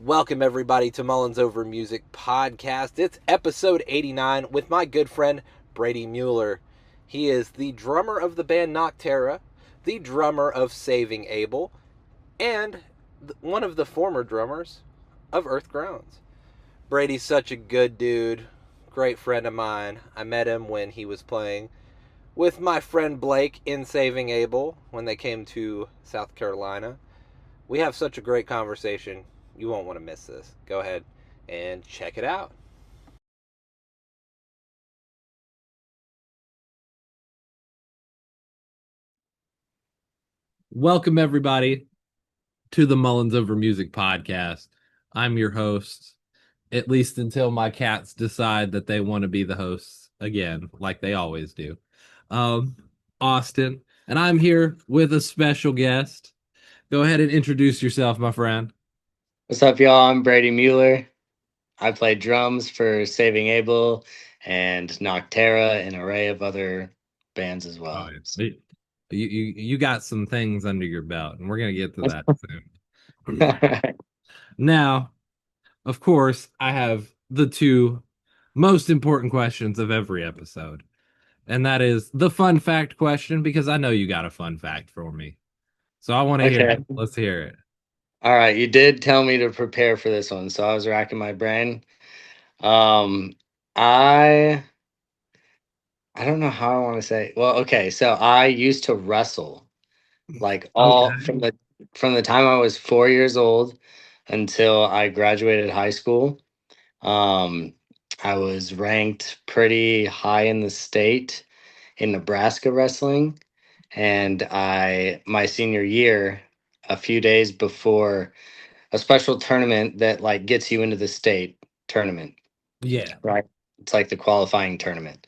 Welcome, everybody, to Mullins Over Music Podcast. It's episode 89 with my good friend, Brady Mueller. He is the drummer of the band NOCTARA, the drummer of Saving Abel, and one of the former drummers of Earth Groans. Brady's such a good dude, great friend of mine. I met him when he was playing with my friend Blake in Saving Abel when they came to South Carolina. We have such a great conversation. You won't want to miss this. Go ahead and check it out. Welcome, everybody, to the Mullins Over Music Podcast. I'm your host, at least until my cats decide that they want to be the hosts again, like they always do. Um, Austin, and I'm here with a special guest. Go ahead and introduce yourself, my friend. What's up, y'all? I'm Brady Mueller. I play drums for Saving Abel and Noctera and an array of other bands as Oh, well. you got some things under your belt, and we're gonna get to that soon. Now, of course, I have the two most important questions of every episode. And that is the fun fact question, because I know you got a fun fact for me. So I want to hear Okay. it. Let's hear it. All right. You did tell me to prepare for this one, so I was racking my brain. Um, I I don't know how I want to say. Well, okay. So I used to wrestle like all Okay. from the time I was 4 years old until I graduated high school. Um, I was ranked pretty high in the state in Nebraska wrestling, and my senior year, a few days before a special tournament that like gets you into the state tournament, Yeah. right? It's like the qualifying tournament.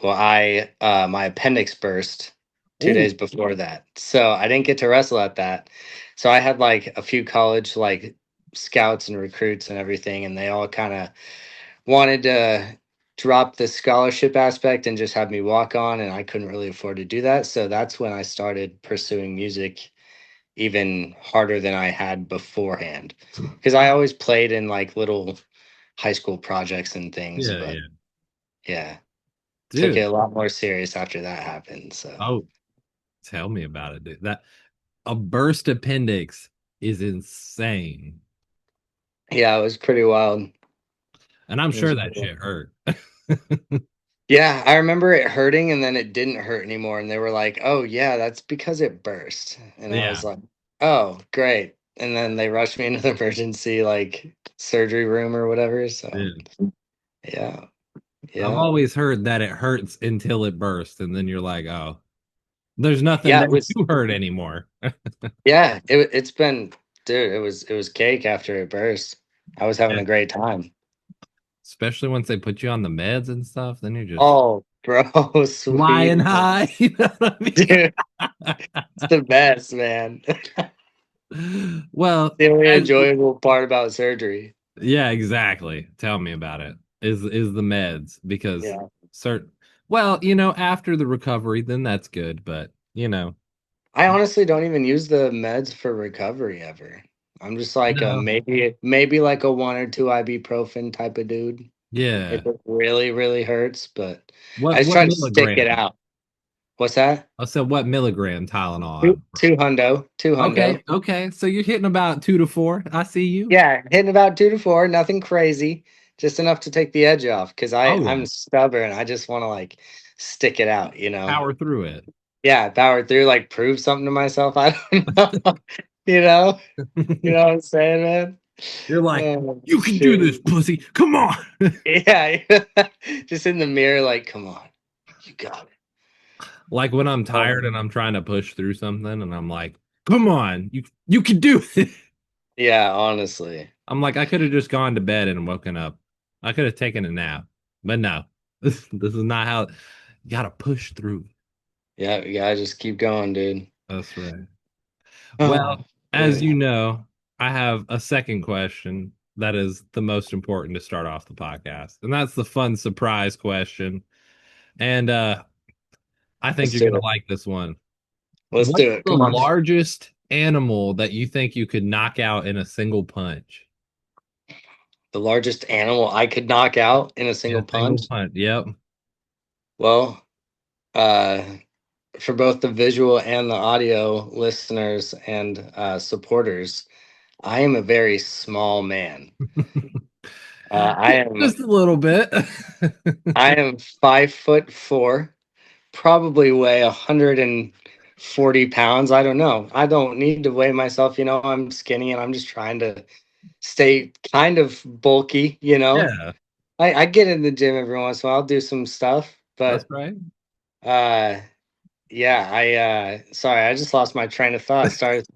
Well, I my appendix burst two Oh, days before that, so I didn't get to wrestle at that. So I had like a few college like scouts and recruits and everything, and they all kind of wanted to drop the scholarship aspect and just have me walk on, and I couldn't really afford to do that. So that's when I started pursuing music even harder than I had beforehand. Because I always played in like little high school projects and things, yeah, but yeah. yeah, took it Dude. a lot more serious after that happened. So Oh, tell me about it, dude. That a burst appendix is insane. yeah, it was pretty wild. And I'm It was sure that pretty shit wild. hurt. Yeah, I remember it hurting and then it didn't hurt anymore. And they were like, oh, yeah, that's because it burst. And I Yeah. was like, oh, great. And then they rushed me into the emergency, like surgery room or whatever. So, Dude. yeah, I've yeah. always heard that it hurts until it bursts, and then you're like, oh, there's nothing Yeah, there it was, to hurt anymore. yeah, it's been, dude, it was cake after it burst. I was having Yeah. a great time. Especially once they put you on the meds and stuff, then you're just Oh, bro, flying sweet. high. You know what Dude, I it's the best, man. mean? Well, The only as, enjoyable part about surgery. yeah, exactly. Tell me about it. Is the meds, because Yeah. certain, after the recovery, then that's good, but I honestly don't even use the meds for recovery ever. I'm just like a no. maybe like a one or two ibuprofen type of dude. Yeah. If it really, really hurts, but I What just what try to stick it milligram? out. What's that? I said what milligram Tylenol? Two hundo. Okay. So you're hitting about 2 to 4. I see you. Yeah, hitting about 2 to 4, nothing crazy, just enough to take the edge off. Cause Oh I'm yeah. stubborn. I just want to like stick it out, you know? Power through it. Yeah, power through, like prove something to myself. I don't know. You know? You know what I'm saying, man? You're like, Oh, you can do this, shoot. pussy. Come on. Yeah. Just in the mirror, like, come on. You got it. Like when I'm tired and Um, I'm trying to push through something and I'm like, come on, you can do it. yeah, honestly. I'm like, I could have just gone to bed and woken up. I could have taken a nap. But no. This is not how you gotta push through. Yeah, you gotta just keep going, dude. That's right. Well, Oh, as man. you know, I have a second question that is the most important to start off the podcast. And that's the fun surprise question. And I think Let's you're do gonna it. like this one. Let's do What's it. the Come on. largest animal that you think you could knock out in a single punch? The largest animal I could knock out in a single punch. Yep. Well, uh, for both the visual and the audio listeners and supporters, I am a very small man. I am Just a little bit. I am 5'4", probably weigh 140 pounds. I don't know. I don't need to weigh myself. I'm skinny and I'm just trying to stay kind of bulky. Yeah, I get in the gym every once in a while. I'll do some stuff, that's but right. yeah, sorry, I just lost my train of thought. Started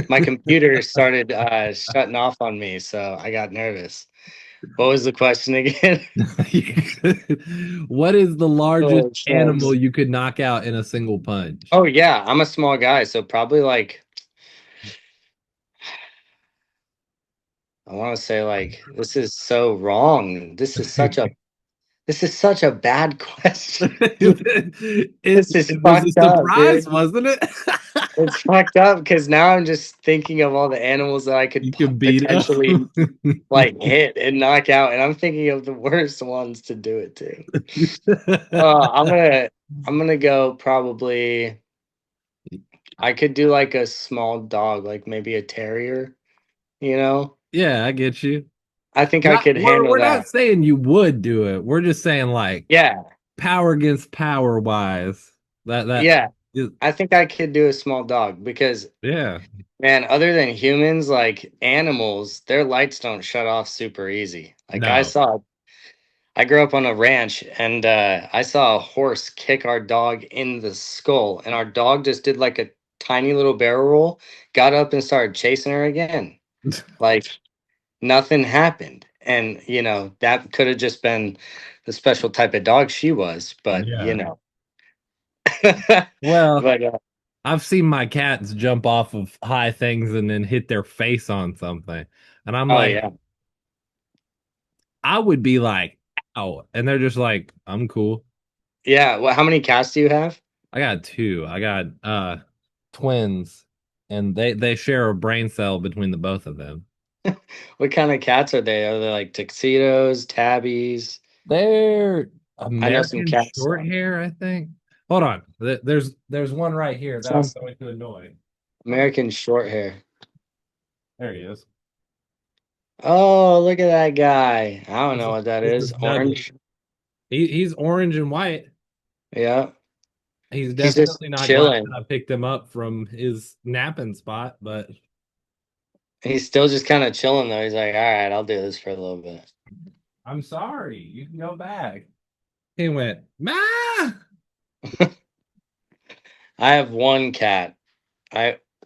My computer started shutting off on me, so I got nervous. What was the question again? What is the largest Oh, animal shucks. you could knock out in a single punch? Oh yeah, I'm a small guy, so probably like I want to say like this is so wrong. This is such a bad question. This is It was a fucked up, surprise, dude. wasn't it? It's fucked up because now I'm just thinking of all the animals that I could You can beat up. potentially like hit and knock out, and I'm thinking of the worst ones to do it to. I'm gonna go probably. I could do like a small dog, like maybe a terrier. You know, Yeah, I get you. I think I Not could handle we're not that. saying you would do it. We're just saying like Yeah, power against power wise. That yeah. is, I think I could do a small dog because, yeah. man, other than humans, like animals, their lights don't shut off super easy. Like No. I grew up on a ranch and I saw a horse kick our dog in the skull, and our dog just did like a tiny little barrel roll, got up and started chasing her again. Like nothing happened. And, that could have just been the special type of dog she was, but, Yeah. but Well, I've seen my cats jump off of high things and then hit their face on something. And I'm oh, like, yeah. I would be like, ow. And they're just like, I'm cool. Yeah. Well, how many cats do you have? I got two. I got twins and they share a brain cell between the both of them. What kind of cats are they? Are they like tuxedos, tabbies? They're I know some American cats. short hair, I think. Hold on. There's one right here that I'm going to annoy. American short hair. There he is. Oh, look at that guy. I don't know what that This is is. Dougie. Orange. He's orange and white. Yeah. He's He's just definitely not glad chilling. that I picked him up from his napping spot, but He's still just kind of chilling though. He's like, all right, I'll do this for a little bit. I'm sorry. You can go back. He went, Ma! I have one cat.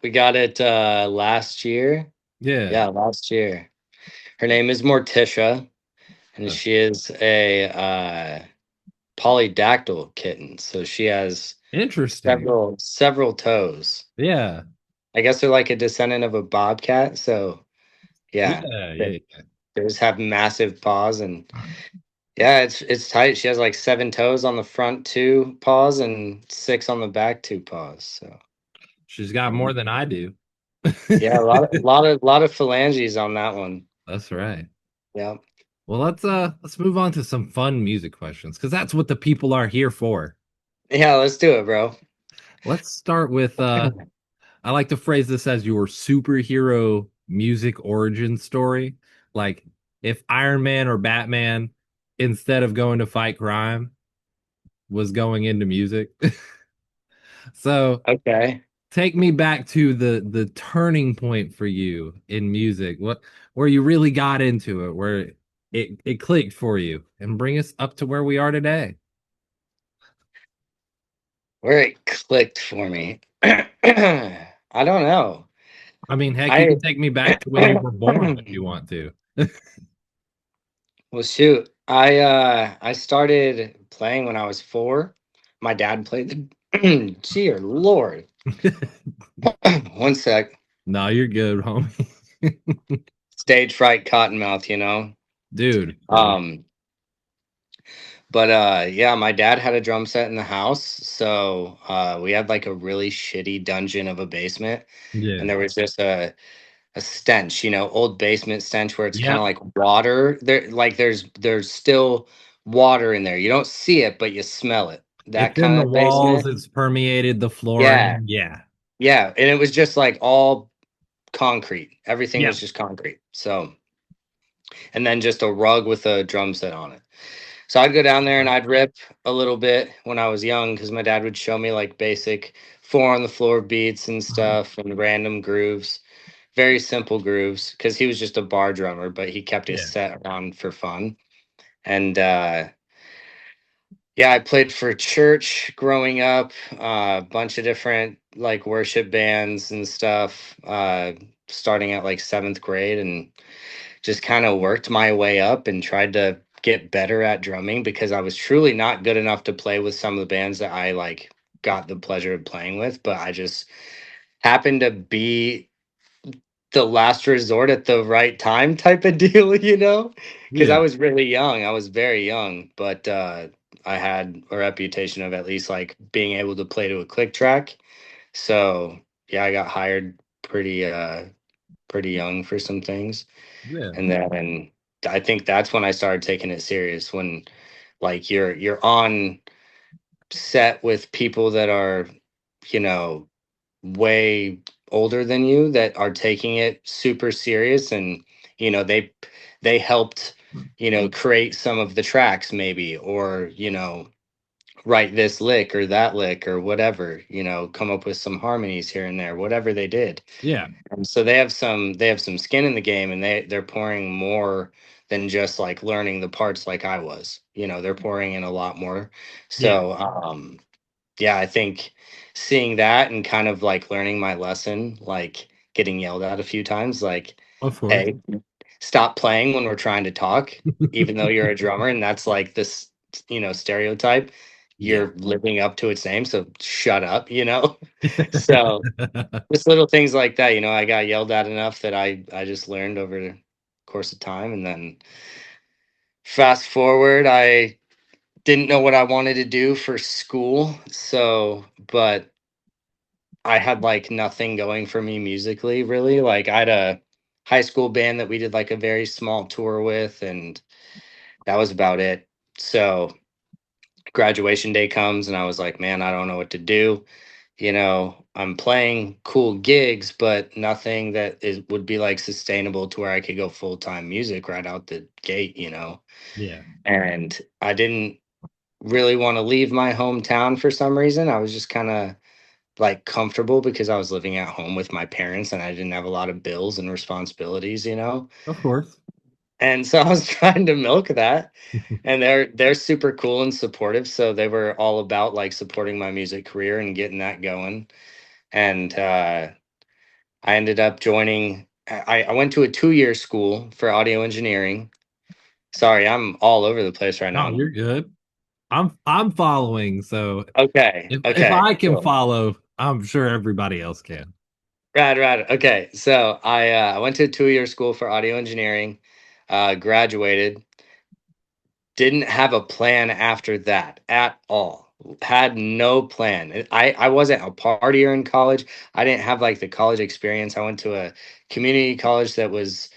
We got it last year. Yeah. Yeah, last year. Her name is Morticia, and Uh, she is a polydactyl kitten. So she has Interesting. several toes. Yeah. I guess they're like a descendant of a bobcat. So yeah, Yeah. they, Yeah. they just have massive paws, and yeah, it's tight. She has like 7 toes on the front 2 paws and 6 on the back 2 paws. So She's got more than I do. yeah, a lot of phalanges on that one. That's right. Yeah. Well, let's move on to some fun music questions because that's what the people are here for. Yeah, let's do it, bro. Let's start with I like to phrase this as your superhero music origin story. Like if Iron Man or Batman, instead of going to fight crime, was going into music. So Okay. take me back to the turning point for you in music. What where you really got into it, where it clicked for you, and bring us up to where we are today. Where it clicked for me. I don't know. I mean, heck, you I can take me back to when you were born if you want to. well shoot. I started playing when I was 4. My dad played the dear Lord. One sec. No, you're good, homie. Stage fright cottonmouth. Dude, Um but yeah, my dad had a drum set in the house, so we had like a really shitty dungeon of a basement, yeah. and there was just a stench, old basement stench where it's kind of Yep. like water. There's still water in there. You don't see it, but you smell it. That It's in kind the of walls, basement. it's permeated the Yeah. flooring. Yeah. Yeah. And it was just like all concrete. Everything Yeah. was just concrete. So, and then just a rug with a drum set on it. So I'd go down there and I'd rip a little bit when I was young because my dad would show me like basic four on the floor beats and stuff and random grooves, very simple grooves because he was just a bar drummer, but he kept his Yeah. set around for fun. And yeah, I played for church growing up, a bunch of different like worship bands and stuff, starting at like seventh grade, and just kind of worked my way up and tried to get better at drumming because I was truly not good enough to play with some of the bands that I like got the pleasure of playing with, but I just happened to be the last resort at the right time type of deal, because I Yeah. was really young. I was very young, but I had a reputation of at least like being able to play to a click track. So yeah, I got hired pretty young for some things. Yeah. And then I think that's when I started taking it serious, when like you're on set with people that are, you know, way older than you that are taking it super serious, and they helped, create some of the tracks maybe, or write this lick or that lick or whatever, come up with some harmonies here and there, whatever they did. Yeah. So they have some skin in the game, and they're pouring more than just like learning the parts like I was. They're pouring in a lot more. Yeah. So yeah, I think seeing that and kind of like learning my lesson, like getting yelled at a few times, like, Of course. hey, stop playing when we're trying to talk, even though you're a drummer, and that's like this, stereotype. Yeah. You're living up to its name, so shut up. So just little things like that, I got yelled at enough that I just learned over the course of time. And then fast forward, I didn't know what I wanted to do for school. So, but I had like nothing going for me musically, really. Like I had a high school band that we did like a very small tour with, and that was about it. So graduation day comes and I was like, man, I don't know what to do. I'm playing cool gigs, but nothing that would be like sustainable to where I could go full time music right out the gate. Yeah. And I didn't really want to leave my hometown for some reason. I was just kind of like comfortable because I was living at home with my parents and I didn't have a lot of bills and responsibilities. Of course. And so I was trying to milk that. And they're super cool and supportive. So they were all about like supporting my music career and getting that going. And I ended up joining. I went to a 2-year school for audio engineering. Sorry, I'm all over the place right No, now. you're good. I'm following, so Okay, if okay, I can cool. follow, I'm sure everybody else can. Right. Okay, so I went to a 2-year school for audio engineering, graduated. Didn't have a plan after that at all. Had no plan. I wasn't a partier in college. I didn't have like the college experience. I went to a community college that was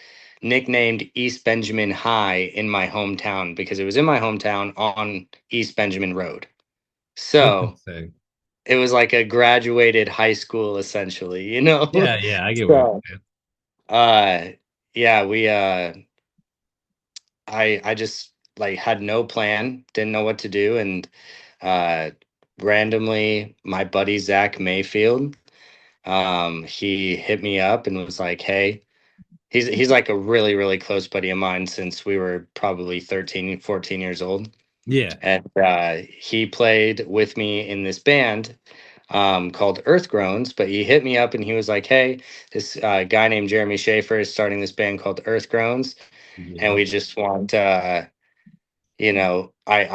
nicknamed East Benjamin High in my hometown because it was in my hometown on East Benjamin Road. So Interesting. it was like a graduated high school essentially. Yeah, yeah, I get what you're So saying. uh yeah, we I just like had no plan, didn't know what to do, and uh randomly my buddy Zach Mayfield, he hit me up and was like, hey, he's like a really, really close buddy of mine since we were probably 13, 14 years old. Yeah. And he played with me in this band called Earth Groans, but he hit me up and he was like, hey, this guy named Jeremy Schaefer is starting this band called Earth Groans, and Yep. we just want I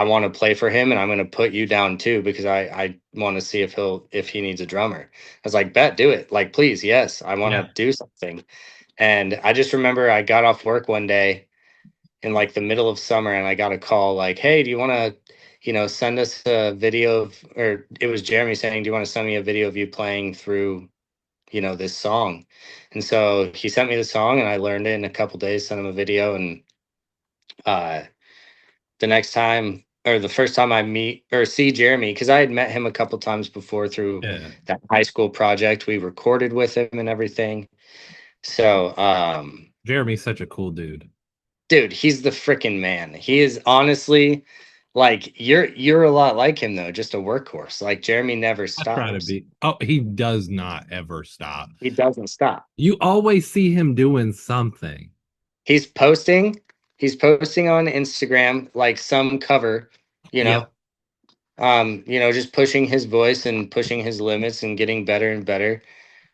want to play for him, and I'm going to put you down too because I want to see if he needs a drummer. I was like, bet, do it. Like, please, yes, I want to Yeah. do something. And I just remember I got off work one day in like the middle of summer and I got a call like, hey, do you want to, send us a video of, or it was Jeremy saying, do you want to send me a video of you playing through this song. And so he sent me the song and I learned it in a couple days, sent him a video. And uh, the next time, or the first time I meet or see Jeremy, because I had met him a couple times before through Yeah. that high school project, we recorded with him and everything. So, Jeremy's such a cool dude. dude, he's the freaking man. He is honestly like you're a lot like him though, just a workhorse. Like Jeremy never I try to stops. be. Oh, he does not ever stop. He doesn't stop. You always see him doing something. He's posting, he's posting on Instagram like some cover, you Yeah. know, just pushing his voice and pushing his limits and getting better and better.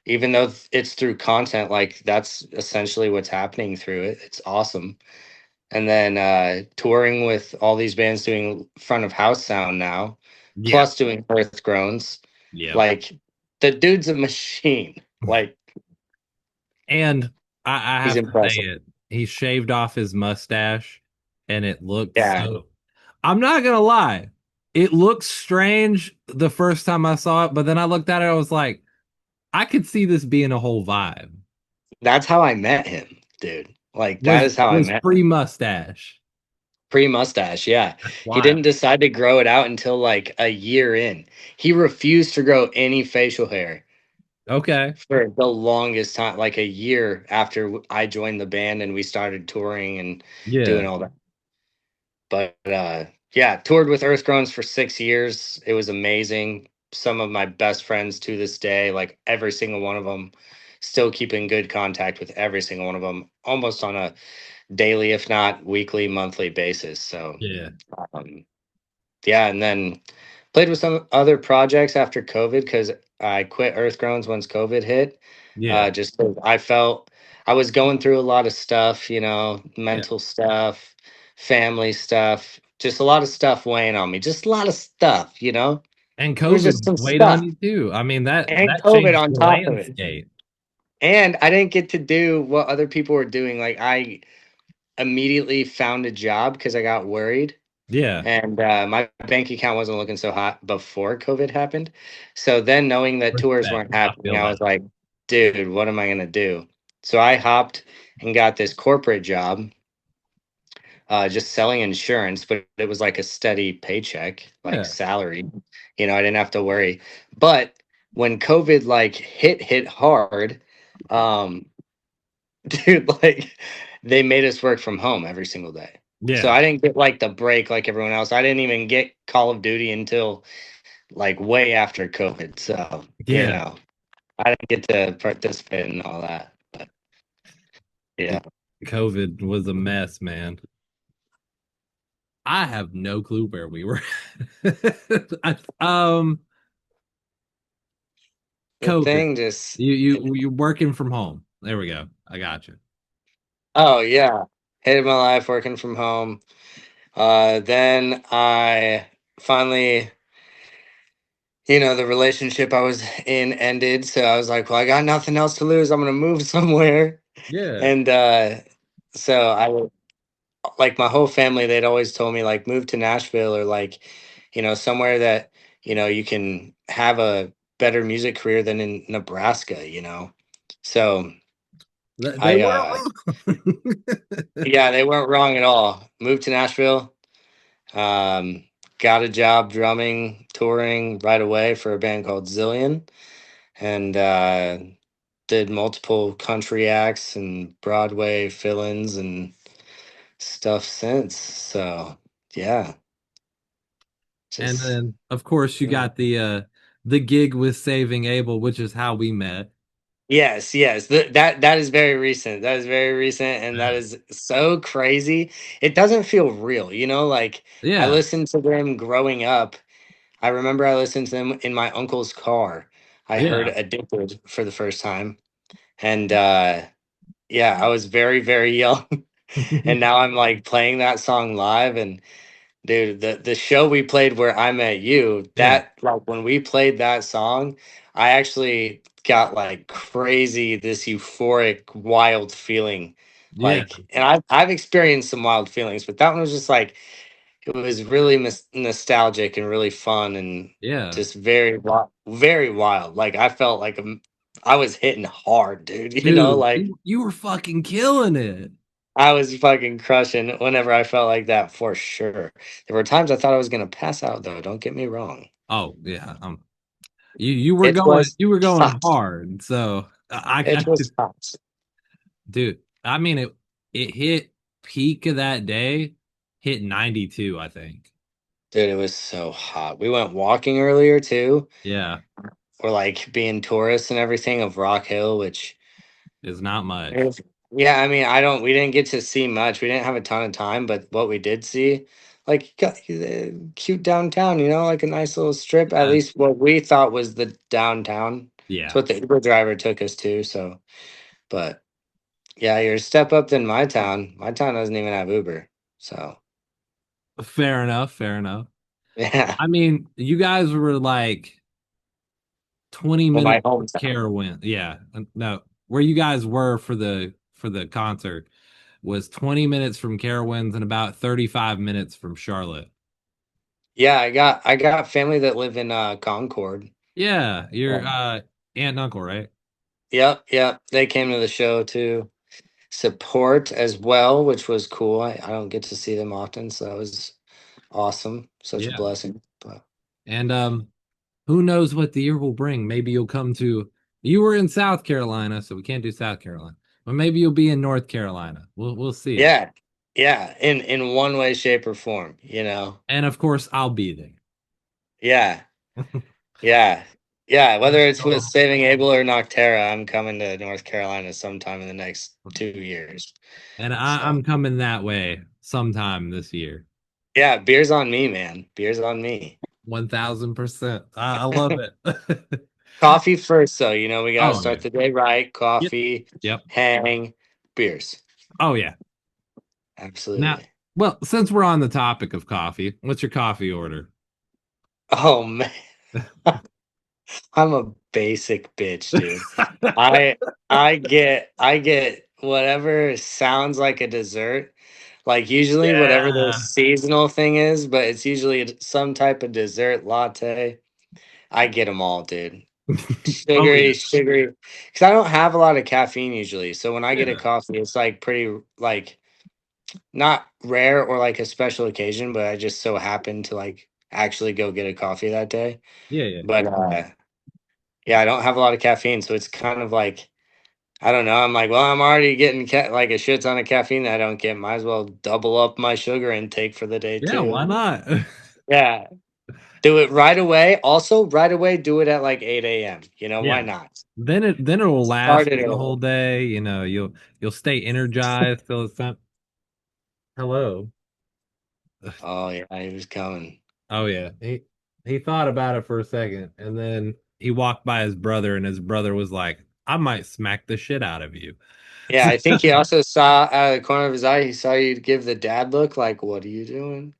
Even though it's through content, like that's essentially what's happening through it. It's awesome. And then touring with all these bands doing front of house sound now, Yeah. plus doing Earth Groans. Yeah. Like the dude's a machine. Like And I he's have to say impressive. it. He shaved off his mustache and it looked Yeah, so. I'm not going to lie. It looked strange the first time I saw it, but then I looked at it, I was like, I could see this being a whole vibe. that's how I met him, dude. Like that Was is how I was met pre him. mustache. Pre-mustache, yeah. That's He wild. didn't decide to grow it out until like a year in. He refused to grow any facial hair Okay. for the longest time, like a year after I joined the band and we started touring and Yeah. doing all that. But yeah, toured with Earth Groans for 6 years. It was amazing. Some of my best friends to this day, like every single one of them, still keep in good contact with every single one of them, almost on a daily, if not weekly, monthly basis. So Yeah. um, yeah, and then played with some other projects after COVID because I quit Earth Groans once COVID hit. Yeah. Just 'cause I felt I was going through a lot of stuff, Yeah. mental stuff, family stuff, just a lot of stuff weighing on me. Just a lot of stuff. And There was just COVID some weighed on stuff you too. I mean that and that COVID changed on the top of it. landscape. And I didn't get to do what other people were doing. Like I immediately found a job because I got worried. Yeah. And my bank account wasn't looking so hot before COVID happened. So then knowing that tours Respect. weren't I happening, feel I was that. like, dude, what am I going to do? So I hopped and got this corporate job, just selling insurance, but it was like a steady paycheck, like Yeah. salary. I didn't have to worry. But when COVID like hit hard, um, dude, like they made us work from home every single day. So Yeah. I didn't get like the break like everyone else. I didn't even get Call of Duty until like way after COVID. So, Yeah. I didn't get to participate in all that. But yeah. COVID was a mess, man. I have no clue where we were. um, The COVID. thing just You working from home. There we go. I got you. oh yeah. Hated my life working from home. Then I finally, the relationship I was in ended. So I was like, well, I got nothing else to lose. I'm gonna move somewhere. Yeah. And so I like my whole family, they'd always told me like move to Nashville or like, somewhere that, you can have a better music career than in Nebraska. So They I weren't wrong. yeah, they weren't wrong at all. Moved to Nashville, um, got a job drumming, touring right away for a band called Zillion, and did multiple country acts and Broadway fill-ins and stuff since. So yeah. And Just then of course you got the gig with Saving Abel, which is how we met. yes. That is very recent. That is very recent, and that Yeah. is so crazy. It doesn't feel real, Like I Yeah. listened to them growing up. I remember I listened to them in my uncle's car. I heard Yeah. "Addicted" for the first time, and yeah, I was very very young, and now I'm like playing that song live, and dude, the show we played where I met you, Yeah. that like when we played that song, I actually got like crazy, this euphoric, wild feeling. Yeah. Like, and I've experienced some wild feelings, but that one was just like it was really nostalgic and really fun and Yeah. just very very wild. Like I felt like I was hitting hard, dude. Dude, Like you were fucking killing it. I was fucking crushing whenever I felt like that for sure. There were times I thought I was gonna pass out though. Don't get me wrong. Oh yeah, It was you were going hot. hard. So It was hot. dude. I mean it hit peak of that day, hit 92, I think. Dude, it was so hot. We went walking earlier too. Yeah, We're like being tourists and everything of Rock Hill, which it's not much. is- yeah, I mean, we didn't get to see much. We didn't have a ton of time, but what we did see, like, cute downtown, like a nice little strip. At Yeah, least what we thought was the downtown. It's yeah, what the Uber driver took us to. So, but yeah, you're a step up than my town. My town doesn't even have Uber. So, fair enough, fair enough. yeah. I mean, you guys were like 20 Well, my minutes from hometown. Carowin. Yeah, no, where you guys were for the concert was 20 minutes from Carowinds and about 35 minutes from Charlotte. Yeah, I got family that live in Concord. Yeah, your Um, aunt and uncle, right? yep. They came to the show to support as well, which was cool. I don't get to see them often, so that was awesome. Such a Yeah. blessing. But And who knows what the year will bring? Maybe you'll come to you were in South Carolina, so we can't do South Carolina. But maybe you'll be in North Carolina. We'll see. yeah, yeah, in one way, shape, or form. And of course, I'll be Yeah, yeah, yeah. Whether it's with there. Saving Abel or NOCTARA, I'm coming to North Carolina sometime in the next 2 years. And So I'm coming that way sometime this year. yeah, beer's on me, man. Beer's on me. 1000%. I love it. Coffee first, though. We got to Oh yeah. start the day right. Yep. Coffee, Yep. hang, beers. Oh yeah. Now, Absolutely. well, since we're on the topic of coffee, what's your coffee order? Oh man, I'm a basic bitch, dude. I I get whatever sounds like a dessert. Like usually whatever the Yeah. seasonal thing is, but it's usually some type of dessert latte. I get them all, dude. Oh yeah. Sugary. Because I don't have a lot of caffeine usually. So when I get a Yeah. coffee, it's like pretty like not rare or like a special occasion, but I just so happen to like actually go get a coffee that day. Yeah, yeah. But yeah, I don't have a lot of caffeine, so it's kind of like I don't know. I'm like, well, I'm already getting like a shit ton of caffeine that I don't get. Might as well double up my sugar intake for the day Yeah, why too. not? Yeah, do it right away. Also, right away, do it at like 8 a.m. Why Yeah. not? Then it will last Start it the early. whole day. You'll stay energized till it's time. Hello. Oh yeah, he was coming. Oh yeah. He thought about it for a second and then he walked by his brother and his brother was like, I might smack the shit out of you. Yeah, I think he also saw out of the corner of his eye. He saw you give the dad look. Like, what are you doing?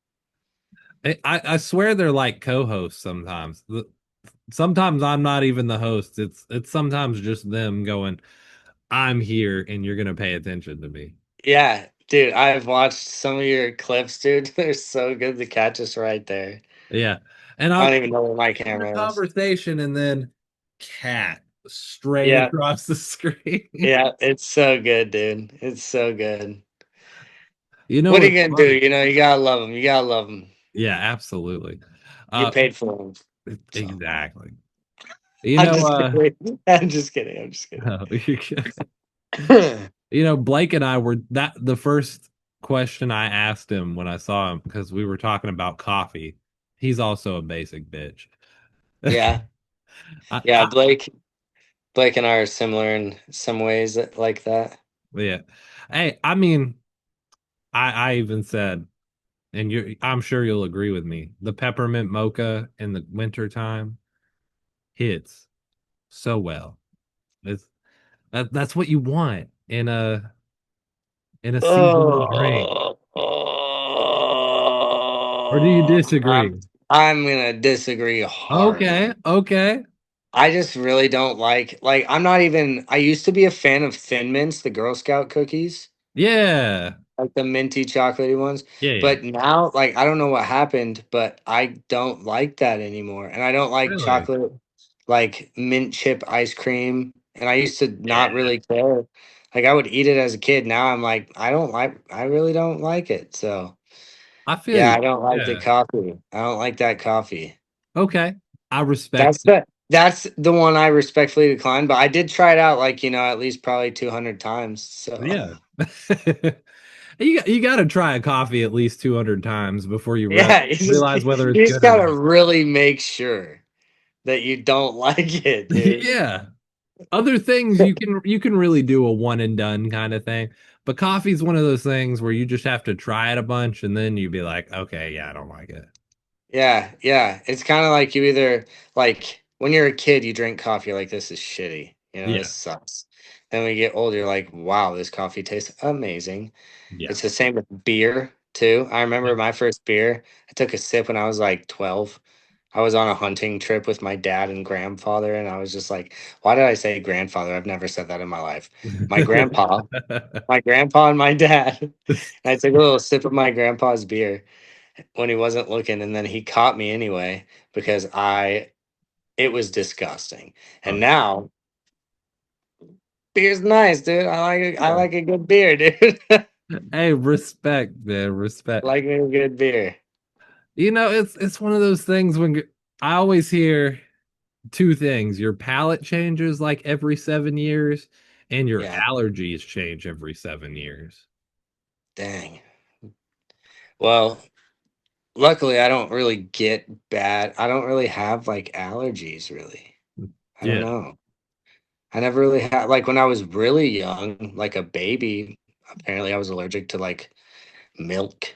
I swear they're like co-hosts sometimes. Sometimes I'm not even the host. It's sometimes just them going, I'm here and you're gonna pay attention to me. Yeah, dude, I've watched some of your clips, dude. They're so good to catch us right there. Yeah. And I I'm don't even know where my in the camera is. conversation and then cat straight Yeah, across the screen. yeah, it's so good, dude. It's so good. You know What are you what's gonna do? funny? You gotta love them. You gotta love them. Yeah, absolutely. You Uh paid for them. So exactly. You I'm know, just kidding. I'm just kidding. I'm just kidding. oh, Blake and I were that the first question I asked him when I saw him because we were talking about coffee. He's also a basic bitch. Yeah, yeah. I, Blake and I are similar in some ways like that. yeah. Hey, I mean, I even said, and I'm sure you'll agree with me, the peppermint mocha in the winter time hits so well. It's that's what you want in a seasonal drink. Oh, Or do you I'm disagree? I'm gonna disagree hard, Okay, man. okay. I just really don't like I'm not even I used to be a fan of Thin Mints, the Girl Scout cookies, Yeah. like the minty chocolatey ones. Yeah, yeah. But now, like I don't know what happened, but I don't like that anymore. And I don't like Really? chocolate like mint chip ice cream and I used to not Yeah. really care. Like I would eat it as a kid. Now I'm like, I really don't like it. So I feel yeah, you. I don't like the Yeah. coffee. I don't like that coffee. Okay. I respect it. That's the one I respectfully decline. But I did try it out, like at least probably 200 times. So Yeah. You got to try a coffee at least 200 times before you yeah, realize whether you it's just good or gotta not. really make sure that you don't like it, dude. Yeah. Other things you can really do a one and done kind of thing. But coffee's one of those things where you just have to try it a bunch and then you be like, okay, yeah, I don't like it. Yeah, yeah. It's kind of like you either like when you're a kid, you drink coffee, you're like, this is shitty. This Yeah. sucks. Then when you get older, you're like, wow, this coffee tastes amazing. Yeah. It's the same with beer too. I Yeah. remember my first beer. I took a sip when I was like 12. I was on a hunting trip with my dad and grandfather, and I was just like, why did I say grandfather? I've never said that in my life. My grandpa, my grandpa and my dad. And I took a little sip of my grandpa's beer when he wasn't looking, and then he caught me anyway because it was disgusting. Oh, And now beer's nice, dude. I yeah. like a good beer, dude. Hey, respect, man, respect. Like a good beer. It's one of those things when I always hear two things. Your palate changes like every 7 years, and your Yeah, allergies change every 7 years. dang. Well, luckily I don't really get bad. I don't really have like allergies really. I don't Yeah, know. I never really had like when I was really young, like a baby, apparently I was allergic to like milk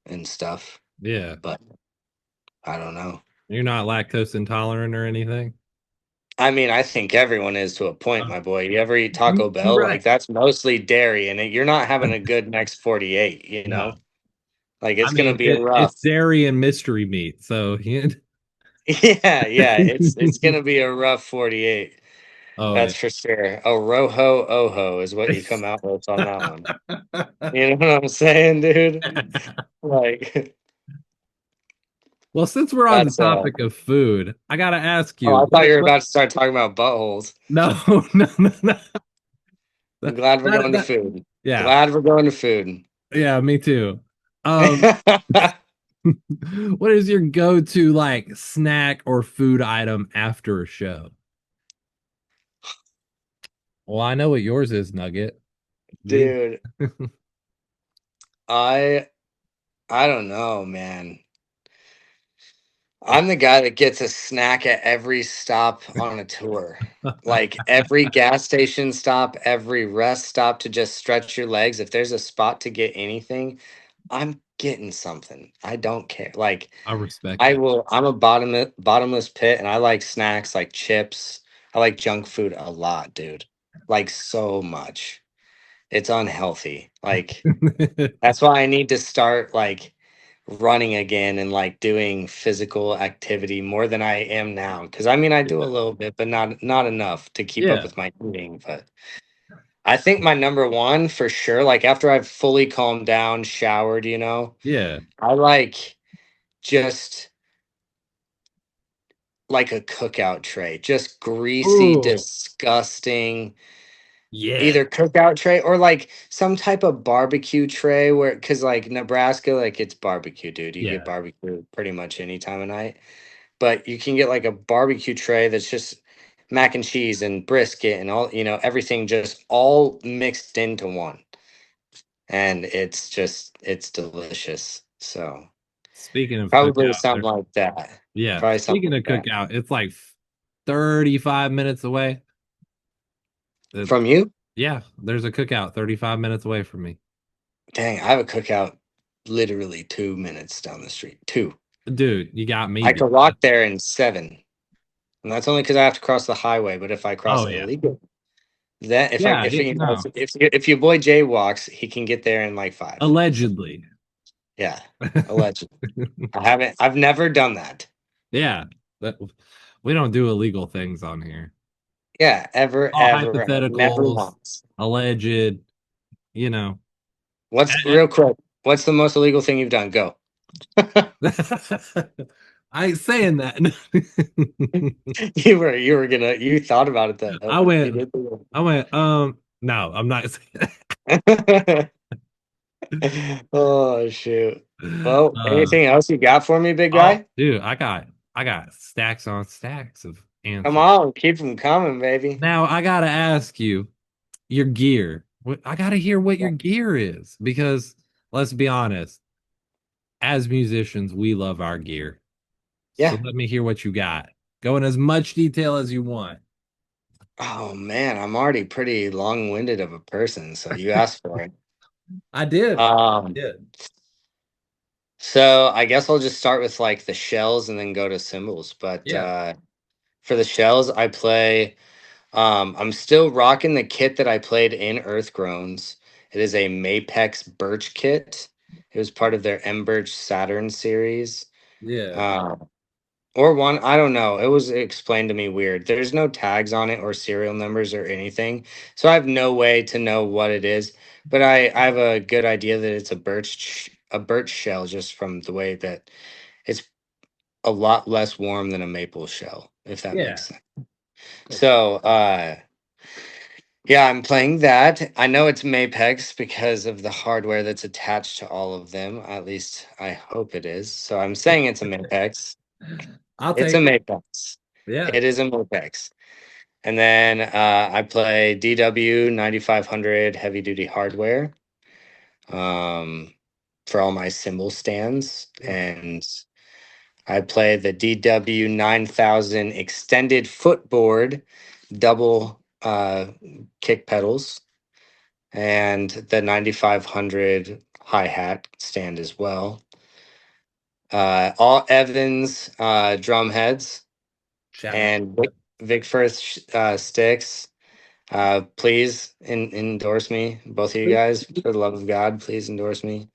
and stuff, yeah. but I don't know. You're not lactose intolerant or anything? I mean, I think everyone is to a point, Uh, my boy. You ever eat you Taco you Bell? Like right. that's mostly dairy, and you're not having a good next 48. No. Like I it's gonna mean, be a rough. it's dairy and mystery meat, so Yeah, yeah. It's gonna be a rough 48. oh yeah. That's for sure. A roho oho is what you come out with on that one. You know what I'm saying, dude? Like Well, since we're on the that's topic of food, I gotta ask oh, you, I thought you were about to start talking about buttholes. no, no, no, no. I'm That, glad we're that, going to that- food. yeah, Glad we're going to food. yeah, me too. Um, what is your go-to like snack or food item after a show? Well, I know what yours is, Nugget. Lead. Dude, I I don't know, man. I'm the guy that gets a snack at every stop on a tour. Like every gas station stop, every rest stop to just stretch your legs. If there's a spot to get anything, I'm getting something. I don't care. Like I respect I that. will I'm a bottomless pit and I like snacks like chips. I like junk food a lot, dude. Like so much. It's unhealthy. Like that's why I need to start like running again and like doing physical activity more than I am now. Cause I mean I do a little bit, but not enough to keep up Yeah, with my eating. But I think my number one for sure, like after I've fully calmed down, showered, yeah. I like just like a cookout tray, just greasy, Oh, disgusting, yeah, either cookout tray or like some type of barbecue tray where because like Nebraska, like it's barbecue, dude. You get yeah. barbecue pretty much any time of night. But you can get like a barbecue tray that's just mac and cheese and brisket and all, everything just all mixed into one. And it's delicious. So Speaking of probably cookout, something like that. yeah. Probably something Speaking of like that. cookout, it's like 35 minutes away. Uh, From you? yeah, there's a cookout 35 minutes away from me. Dang, I have a cookout literally 2 minutes down the street. Two. Dude, you got me I beat. could walk there in 7. And that's only because I have to cross the highway. But if I cross Oh it yeah. illegally, then if I Yeah, if you know no. if your boy Jay walks, he can get there in like 5. So Allegedly. yeah, allegedly. I've never done that. Yeah. That, we don't do illegal things on here. Yeah, ever, All ever, never hypotheticals, once. alleged, you know. What's real quick? What's the most illegal thing you've done? Go. I ain't saying that. You thought about it though. I You went, did the- I went, no, I'm not saying Oh shoot. that. Well, anything else you got for me, big Oh, guy? dude, I got stacks on stacks of Come answers. on, keep them coming, baby. Now I gotta ask you your gear. I gotta hear what your gear is because let's be honest, as musicians, we love our gear. So Yeah. let me hear what you got. Go in as much detail as you want. Oh man, I'm already pretty long-winded of a person, so you asked for it. I did. I Um, did. so I guess I'll just start with like the shells and then go to cymbals. But Yeah. for the shells, I play. I'm still rocking the kit that I played in Earth Groans. It is a Mapex Birch kit. It was part of their M Birch Saturn series. Yeah. Uh, or one, I don't know. It was explained to me weird. There's no tags on it or serial numbers or anything. So I have no way to know what it is. But I have a good idea that it's a birch shell just from the way that it's a lot less warm than a maple shell, if that Yeah. makes sense. So yeah, I'm playing that. I know it's Mapex because of the hardware that's attached to all of them. At least I hope it is. So I'm saying it's a Mapex. I'll It's a take it. Mapex. Yeah. It is a Mapex. And then I play DW 9500 heavy duty hardware for all my cymbal stands. And I play the DW 9000 extended footboard double kick pedals and the 9500 hi hat stand as well. All Evans drum heads Shout out. and Vic Firth sticks. Please endorse me, both of you guys, for the love of God. Please endorse me.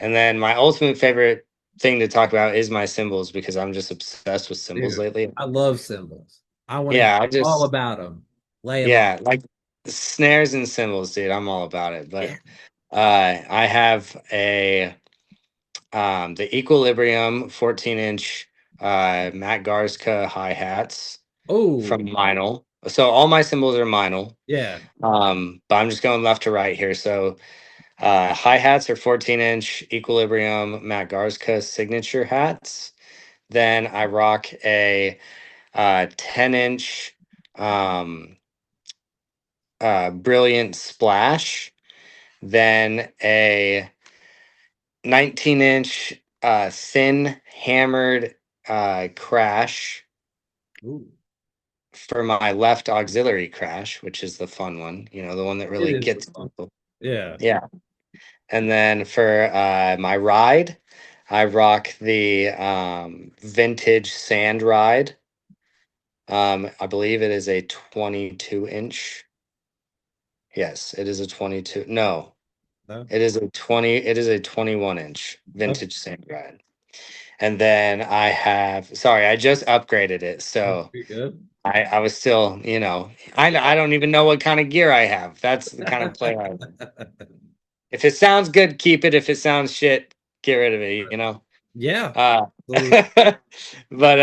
And then my ultimate favorite thing to talk about is my cymbals because I'm just obsessed with cymbals Dude, lately. I love cymbals. I want to hear Yeah, I all just about them. Lay them on. yeah, like snares and cymbals, dude. I'm all about it. But I have a the Equilibrium 14-inch Matt Garska hi hats Oh, from Meinl. So all my cymbals are Meinl. yeah. But I'm just going left to right here. So hi hats are 14-inch Equilibrium Matt Garska signature hats. Then I rock a 10-inch Brilliant Splash. Then a 19-inch thin hammered crash Ooh, for my left auxiliary crash, which is the fun one, the one that it really is gets fun. people. Yeah. Yeah. And then for my ride, I rock the vintage sand ride. I believe it is a 22-inch. Yes, it is a 22. No, No? it is a 21-inch Okay. vintage sand ride. And then sorry, I just upgraded it. That's So pretty good. I was still, I don't even know what kind of gear I have. That's the kind of player I am. If it sounds good, keep it. If it sounds shit, get rid of it. Yeah. Uh, Absolutely. but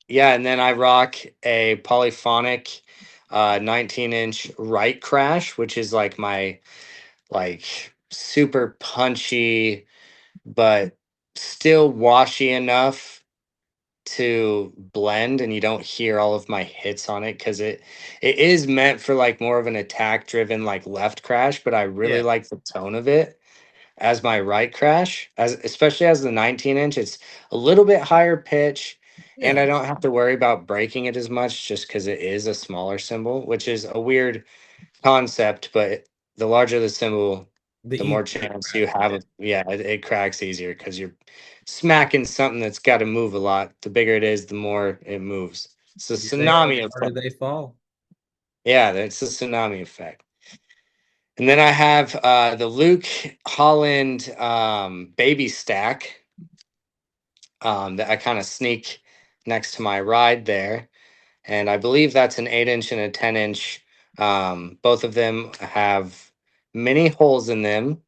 yeah, and then I rock a polyphonic 19-inch right crash, which is like my super punchy, but still washy enough to blend and you don't hear all of my hits on it because it is meant for like more of an attack driven like left crash, but I really Yeah. like the tone of it as my right crash, as especially as the 19-inch. It's a little bit higher pitch and Yeah. I don't have to worry about breaking it as much just because it is a smaller cymbal, which is a weird concept, but the larger the cymbal, The the more easier the chance you crash. have Yeah. of, yeah, it cracks easier because you're smacking something that's got to move a lot. The bigger it is, the more it moves. It's a Bigger they are, the tsunami harder effect. they fall. Yeah, that's a tsunami effect. And then I have the Luke Holland baby stack that I kind of sneak next to my ride there. And I believe that's an 8-inch and a 10-inch. Both of them have many holes in them,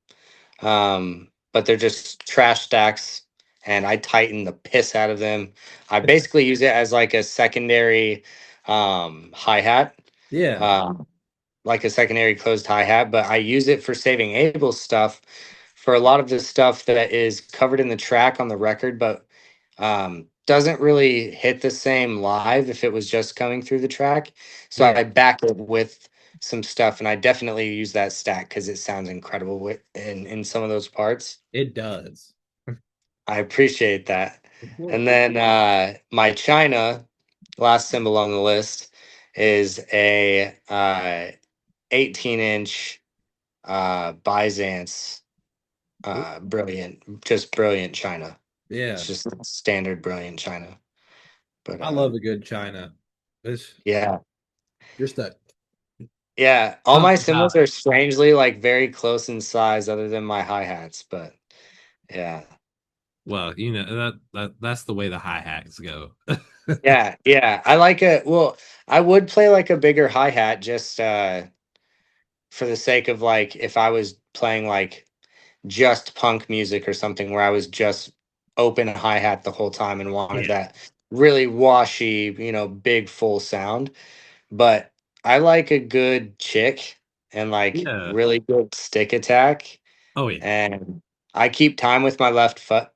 but they're just trash stacks and I tighten the piss out of them. I basically use it as like a secondary hi-hat. Yeah. Um, like a secondary closed hi-hat, but I use it for saving Abel's stuff for a lot of the stuff that is covered in the track on the record, but doesn't really hit the same live if it was just coming through the track. So Yeah. I back it with some stuff, and I definitely use that stack because it sounds incredible in some of those parts. It does. I appreciate that. Of course. And then my China, last symbol on the list, is a 18-inch Byzance, brilliant China. Yeah. It's just standard brilliant China. But I love a good China. It's yeah, just a yeah. All my something cymbals about are strangely like very close in size, other than my hi hats. But yeah, well, that's the way the hi-hats go. yeah. I like a well. I would play like a bigger hi hat just for the sake of like if I was playing like just punk music or something where I was just open hi hat the whole time and wanted Yeah. that really washy, big full sound. But I like a good chick and like Yeah. really good stick attack. Oh yeah. And I keep time with my left foot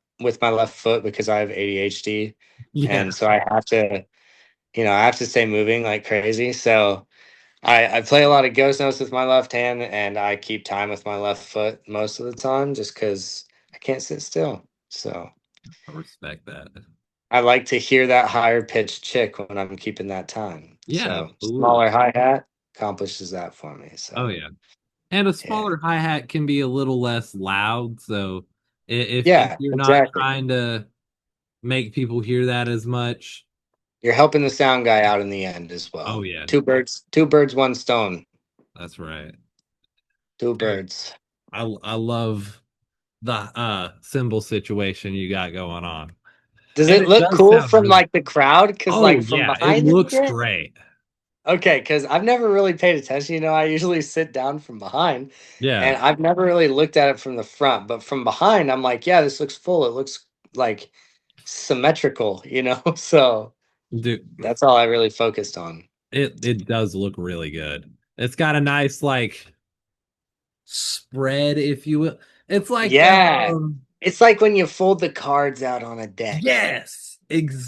because I have ADHD. Yeah. And so I have to stay moving like crazy. So I play a lot of ghost notes with my left hand, and I keep time with my left foot most of the time just because I can't sit still. So I respect that. I like to hear that higher pitched chick when I'm keeping that time. Yeah, So absolutely. smaller hi hat accomplishes that for me. Oh So yeah. And a yeah, smaller hi-hat can be a little less loud, so if yeah, you're not exactly. trying to make people hear that as much, You're helping the sound guy out in the end as oh well. yeah, Two birds, one stone. that's right. Two Dude, birds. I love the cymbal situation you got going on. Does And it it look does cool sound from really. like the crowd? Because Oh like from yeah, it behind it, looks yeah. great. Okay, because I've never really paid attention. I usually sit down from behind, Yeah. and I've never really looked at it from the front. But from behind, I'm like, yeah, this looks full. It looks like symmetrical. So Dude, that's all I really focused on. it does look really good. It's got a nice like spread, if you will. It's like Yeah, it's like when you fold the cards out on a deck. yes,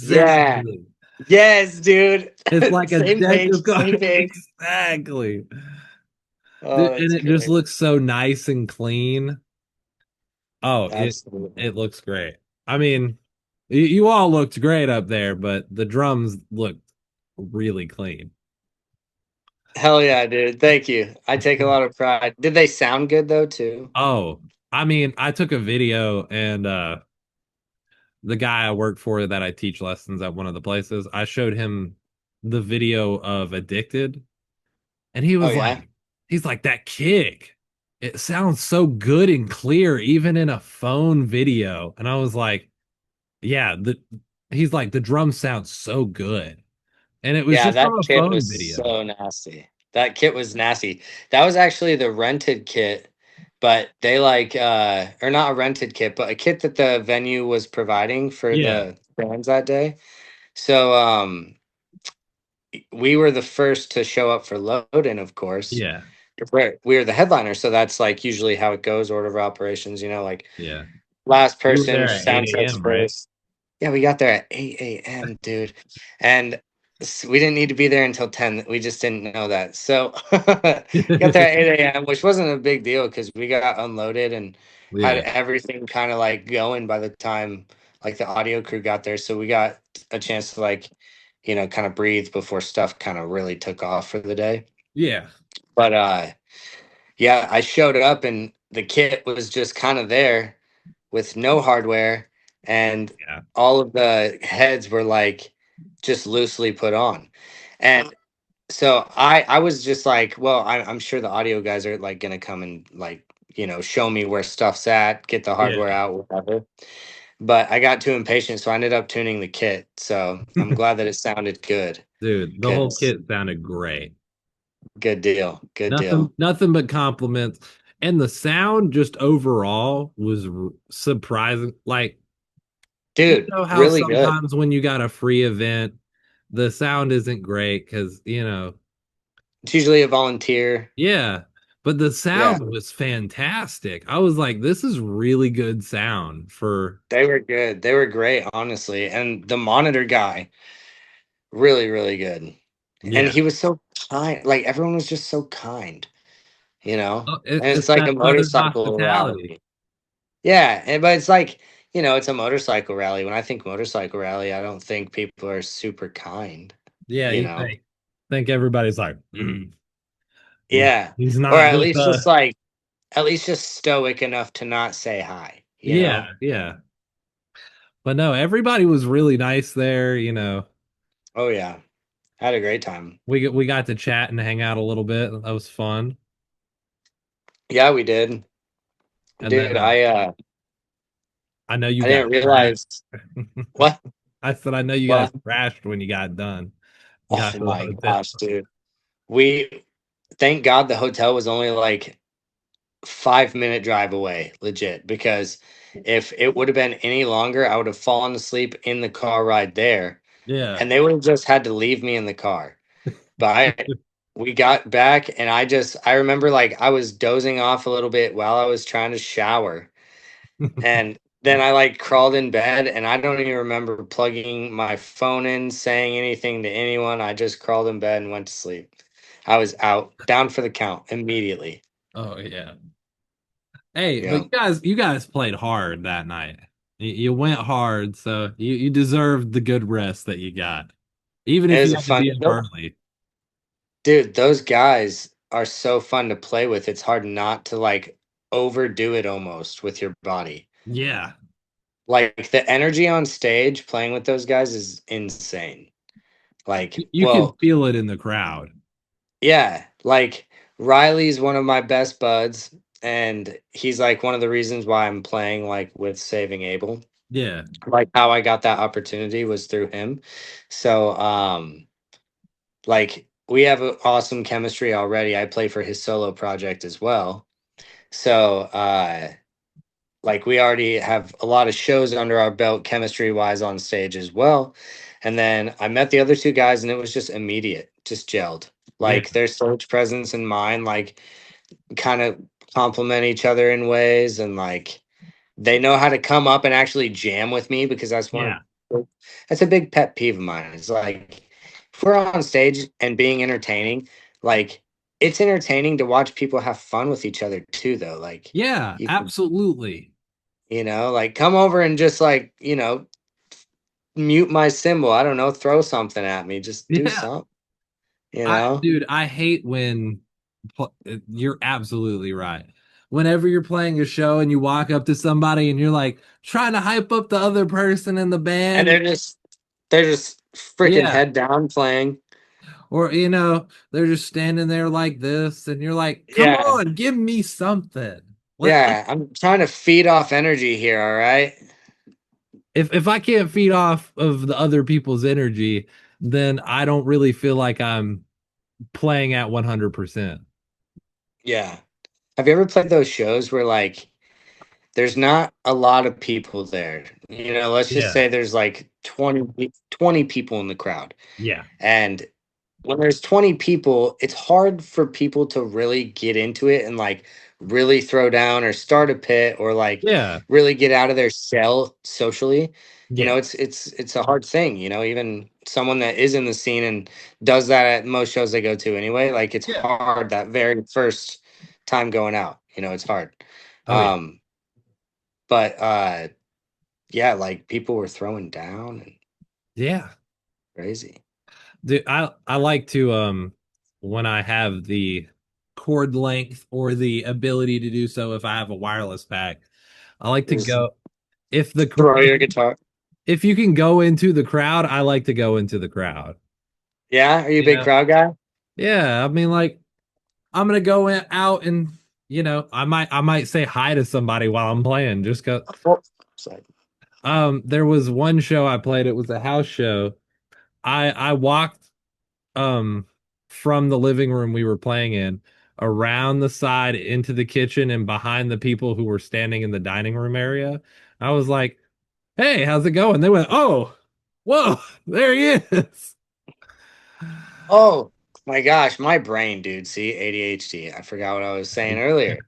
Yeah, exactly. yes, dude. It's like a Same deck page, of same cards. page. Exactly. Oh, Dude, and that's it just great. looks so nice and clean. Oh, Absolutely. it looks great. I mean, you all looked great up there, but the drums looked really clean. Hell yeah, dude. Thank you. I take a lot of pride. Did they sound good though, too? Oh, I mean, I took a video and the guy I work for that I teach lessons at one of the places, I showed him the video of Addicted, and Oh yeah. he's like, that kick, it sounds so good and clear, even in a phone video. And I was like, yeah, he's like, the drums sound so good. And it was Yeah, just that from a kit phone was video. so nasty. That kit was nasty. That was actually the rented kit, but they like or not a rented kit, but a kit that the venue was providing for Yeah, the bands that day. So we were the first to show up for load-in, of course. yeah, We were the headliner, so that's like usually how it goes, order of operations, like yeah. last You were person there at 8 sound checks a.m., right? first. Yeah, we got there at 8 a.m., dude. And we didn't need to be there until 10. We just didn't know that. So got there at 8 a.m., which wasn't a big deal because we got unloaded and had Yeah, everything kind of like going by the time like the audio crew got there. So we got a chance to like, kind of breathe before stuff kind of really took off for the day. yeah, But yeah, I showed up and the kit was just kind of there with no hardware, and yeah, all of the heads were like just loosely put on. And so I was just like, well, I'm sure the audio guys are like gonna come and like, show me where stuff's at, get the hardware yeah. out, whatever. But I got too impatient, so I ended up tuning the kit. So I'm glad that it sounded good. Dude, the whole Cause kit sounded great. good deal. Good deal. Nothing but compliments. And the sound just overall was surprising. Like You Dude, know how really good. sometimes when you got a free event, the sound isn't great because, It's usually a volunteer. yeah, but the Yeah, sound was fantastic. I was like, this is really good sound for, they were good. They were great, honestly. And the monitor guy, really, really good. And yeah. he was so kind. Like everyone was just so kind, you know? Oh, And it's it's like a that Southern motorcycle hospitality. rally. Yeah, but it's like, it's a motorcycle rally. When I think motorcycle rally, I don't think people are super kind, Yeah, you you know? think everybody's like, Yeah. he's Or not at just least just like, at least just stoic enough to not say hi, you yeah, know? yeah. But no, everybody was really nice there, Oh, yeah. Had a great time. We got to chat and hang out a little bit. That was fun. Yeah, we did. And then Dude, I know you I got didn't trashed. realize what I said I know you guys what trashed when you got done. Got oh to the my hotel. gosh, dude. We thank God the hotel was only like 5-minute drive away, legit, because if it would have been any longer, I would have fallen asleep in the car ride there, Yeah. and they would have just had to leave me in the car. But we got back, and I remember like I was dozing off a little bit while I was trying to shower, and then I like crawled in bed, and I don't even remember plugging my phone in, saying anything to anyone. I just crawled in bed and went to sleep. I was out, down for the count immediately. Oh yeah. Hey, but Yeah. you guys played hard that night. You went hard, so you deserved the good rest that you got. Even It if was you a had to fun, be up early. dude. Those guys are so fun to play with. It's hard not to like overdo it almost with your body. Yeah. Like the energy on stage playing with those guys is insane. Like, You can well, feel it in the crowd. yeah, like Riley's one of my best buds, and he's like one of the reasons why I'm playing like with Saving Abel. Yeah. Like how I got that opportunity was through him. So, like we have an awesome chemistry already. I play for his solo project as well. So, like we already have a lot of shows under our belt chemistry wise on stage as well. And then I met the other two guys and it was just immediate, just gelled. Yeah. Like their stage presence and mine, like kind of complement each other in ways, and like they know how to come up and actually jam with me, because Yeah. that's a big pet peeve of mine. It's like if we're on stage and being entertaining, like it's entertaining to watch people have fun with each other too, though. Like Yeah, you can, absolutely. like come over and just like, mute my cymbal. I don't know, throw something at me. Just do Yeah. something, you know? Dude, I hate when you're absolutely right. Whenever you're playing a show and you walk up to somebody and you're like trying to hype up the other person in the And band, they're just freaking yeah, head down playing. or they're just standing there like this, and you're like, come Yeah. on, give me something. Let Yeah, I'm trying to feed off energy here, all right? if I can't feed off of the other people's energy, then I don't really feel like I'm playing at 100%. Yeah. Have you ever played those shows where like there's not a lot of people there? Let's just Yeah, say there's like 20 people in the crowd. yeah, And when there's 20 people, it's hard for people to really get into it and like really throw down or start a pit or like yeah, really get out of their shell socially. yeah, It's a hard thing, even someone that is in the scene and does that at most shows they go to anyway. Like it's yeah. hard that very first time going out, it's hard. Oh yeah, Um, but yeah, like people were throwing down and yeah. crazy. Dude, I like to when I have the cord length or the ability to do so if I have a wireless pack, I like to Just go if the throw your guitar. if you can go into the crowd, I like to go into the crowd. Yeah, are you a big Yeah. crowd guy? Yeah, I mean like I'm gonna go out and I might say hi to somebody while I'm playing just cause Oh, sorry. there was one show I played, it was a house show. I walked um from the living room we were playing in around the side into the kitchen and behind the people who were standing in the dining room area. I was like, hey, how's it going? They went, oh, whoa, there he is. Oh my gosh, my brain, dude. See, ADHD. I forgot what I was saying earlier.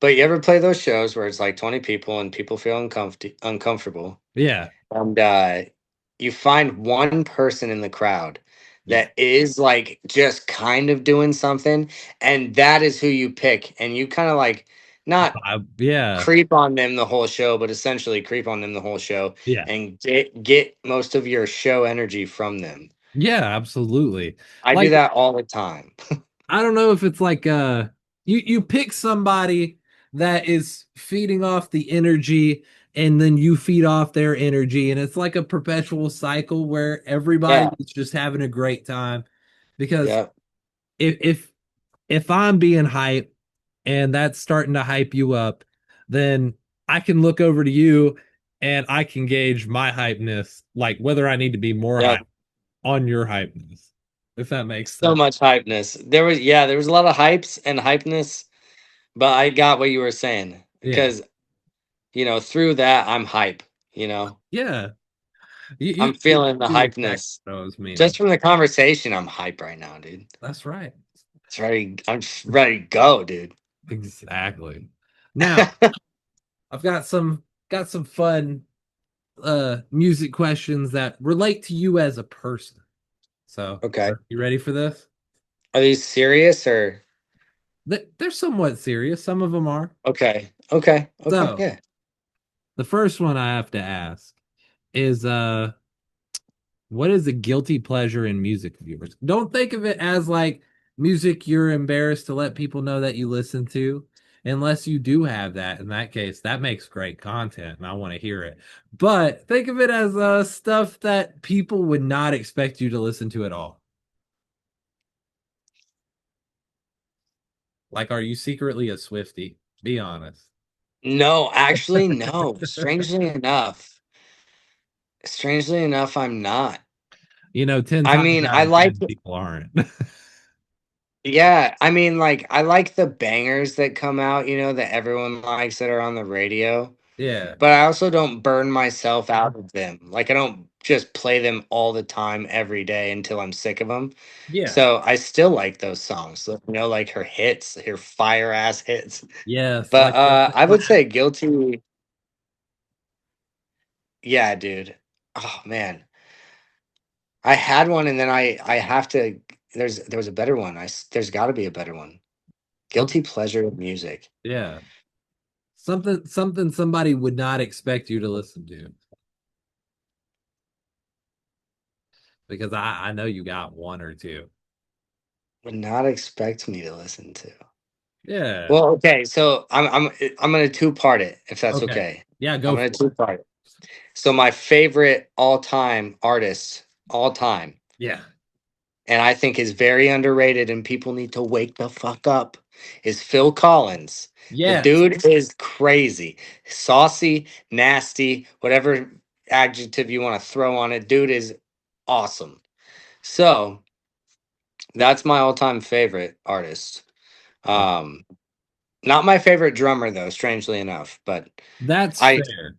But you ever play those shows where it's like 20 people and people feel uncomfortable? Yeah. And you find one person in the crowd Yeah. that is like just kind of doing something, and that is who you pick. And you kind of like not Yeah. creep on them the whole show, but essentially creep on them the whole show Yeah. and get most of your show energy from them. Yeah, absolutely. I do Like, that all the time. I don't know if it's like you pick somebody that is feeding off the energy and then you feed off their energy and it's like a perpetual cycle where everybody Yeah. is just having a great time because Yeah. if if if I'm being hype and that's starting to hype you up, then I can look over to you and I can gauge my hypeness, like whether I need to be more Yeah. hype on your hypeness, if that makes So sense. much hypeness. There was a lot of hypes and hypeness, but I got what you were saying Yeah. because through that I'm hype, you know. Yeah. You I'm feeling the knew exactly hypeness. what I was Just meaning. from the conversation, I'm hype right now, dude. That's right. I'm just ready to go, dude. Exactly. Now, I've got some fun music questions that relate to you as a person. So, Okay. you ready for this? Are these serious or They're somewhat serious. Some of them are. okay? Okay. Okay. So, Yeah. the first one I have to ask is what is a guilty pleasure in music viewers? Don't think of it as like music you're embarrassed to let people know that you listen to. Unless you do have that, in that case, that makes great content and I want to hear it. But think of it as stuff that people would not expect you to listen to at all. Like, are you secretly a Swiftie? Be honest. No, actually, no. Strangely enough, I'm not. 10 I times mean, out I of like 10 people aren't. yeah, I mean, like I like the bangers that come out, that everyone likes that are on the radio. Yeah. But I also don't burn myself out of them. Like I don't just play them all the time every day until I'm sick of them. Yeah. So I still like those songs. Like her hits, her fire ass hits. Yes. But Like the I would say guilty. Yeah, dude. Oh man, I had one, and then I have to. There was a better one. There's got to be a better one. Guilty pleasure of music. yeah. Something somebody would not expect you to listen to. Because I know you got one or two. Would not expect me to listen to. Yeah. Well, okay, so I'm gonna two part it if that's Okay. okay. Yeah, I'm go gonna for two it. part it. So my favorite all time artist, all time, Yeah. and I think is very underrated, and people need to wake the fuck up, is Phil Collins. The Yes. dude is crazy, saucy, nasty, whatever adjective you want to throw on it. Dude is awesome. So that's my all time favorite artist. Um, Not my favorite drummer though, strangely enough, but That's I fair.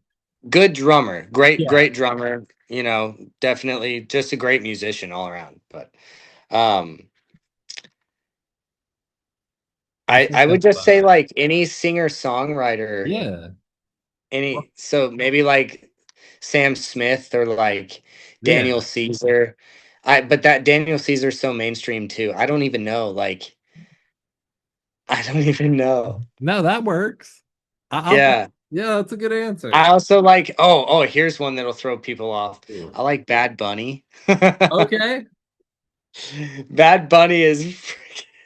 good drummer, Yeah. great drummer, definitely just a great musician all around. But um I I think would that's just say fine. like any singer songwriter, Yeah. so maybe like Sam Smith or like Yeah. Daniel Caesar. But that Daniel Caesar's so mainstream too. I don't even know. Like I don't even know. No, that works. I'll Yeah. yeah, that's a good answer. I also like here's one that'll throw people off. Ooh. I like Bad Bunny. Okay. Bad Bunny is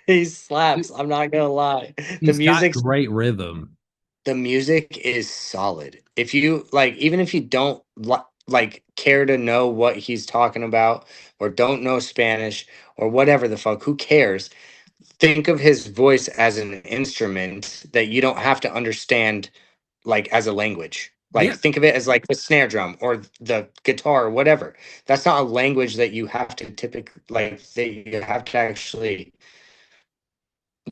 he slaps. I'm not gonna lie. The He's got music great rhythm. the music is solid. If you like, even if you don't like care to know what he's talking about or don't know Spanish or whatever the fuck, who cares? Think of his voice as an instrument that you don't have to understand like as a language. Like Yeah. think of it as like the snare drum or the guitar or whatever. That's not a language that you have to typically like that you have to actually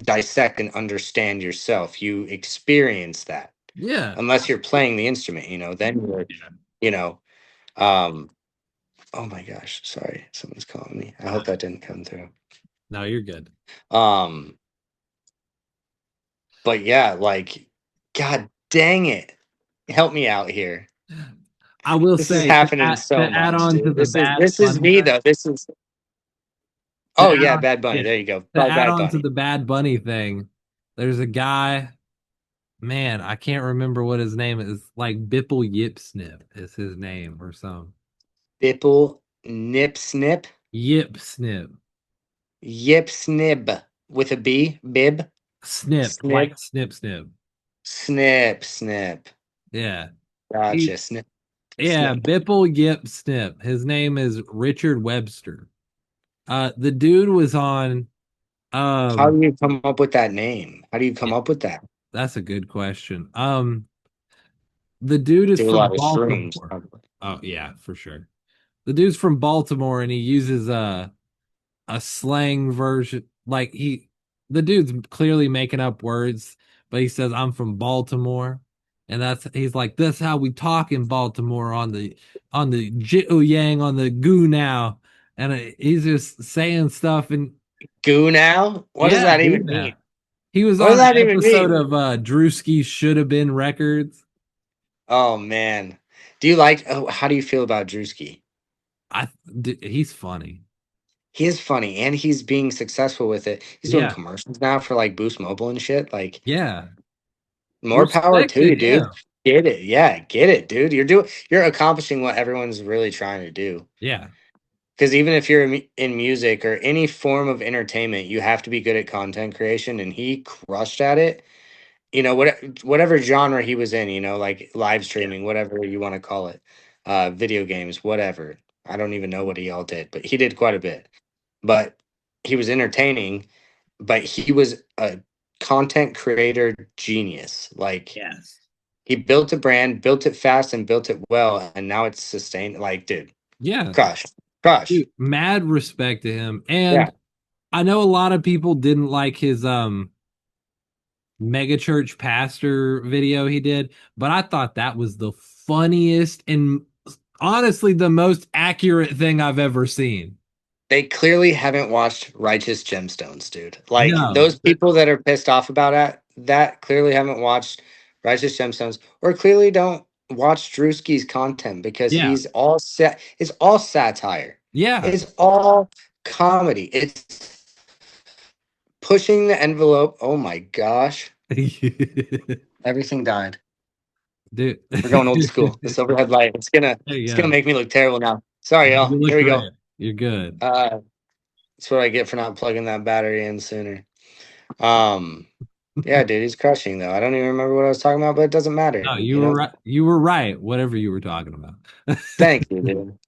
dissect and understand yourself. You experience that. Yeah. Unless you're playing the instrument, then you're Yeah. you know. Um, oh my gosh, sorry, someone's calling me. I hope that didn't come through. No, you're good. Um, but yeah, like, God dang it, help me out here. I will This is say to happening so add much, on to dude. the Bad This is Bunny me thing. though. This is To oh add yeah, on, Bad Bunny. yeah, There you go. to add Bad on to Bunny. the Bad Bunny thing. There's a guy, man, I can't remember what his name is. Like Bipple Yip Snip is his name or something. Bipple Nip Snip. Yip Snip. Yip Snib with a B. Bib. Snip, Snib. like snip snip. Snip. Snip. Yeah. He Gotcha. Snip. yeah, Snip. Bipple Yip Snip. His name is Richard Webster. The dude was on How um do you come up with that name? How do you come up with that? that's a good question. The dude is Do a from lot of shrooms. Baltimore. Oh yeah, for sure. The dude's from Baltimore and he uses a slang version. Like the dude's clearly making up words, but he says I'm from Baltimore, and he's like that's how we talk in Baltimore on the jitto yang on the goo now, and he's just saying stuff and Goo now? What does yeah, that goo even now. mean? He was What does on that an even episode mean? of Drewski's Should Have Been Records. Oh man. Do you like how do you feel about Drewski? He's funny. He is funny and he's being successful with it. He's doing Yeah, commercials now for like Boost Mobile and shit. Like yeah. more power Respect to to you, him. dude. Get it. Yeah, get it, dude. You're accomplishing what everyone's really trying to do. Yeah, Because even if you're in music or any form of entertainment, you have to be good at content creation, and he crushed at it. Whatever genre he was in, like live yeah, streaming, whatever you want to call it, video games, whatever. I don't even know what he all did, but he did quite a bit. But he was entertaining, but he was a content creator genius. Like yes. he built a brand, built it fast, and built it well, and now it's sustained. Like, dude, Yeah. crush, crush. Dude, mad respect to him. Yeah. And I know a lot of people didn't like his mega church pastor video he did, but I thought that was the funniest and honestly the most accurate thing I've ever seen. They clearly haven't watched Righteous Gemstones, dude. Like No. those people that are pissed off about that clearly haven't watched Righteous Gemstones or clearly don't watch Drewski's content because Yeah. he's all set. It's all satire. Yeah. It's all comedy. It's pushing the envelope. Oh my gosh. Dude. Everything died. There We're going old school. This overhead light. you It's gonna go. make me look terrible now. Sorry, y'all. You Here look we go. great. You're good. That's what I get for not plugging that battery in sooner. Um, yeah, dude, he's crushing though. I don't even remember what I was talking about, but it doesn't matter. No, you were right. You were right, whatever you were talking about. Thank you, dude.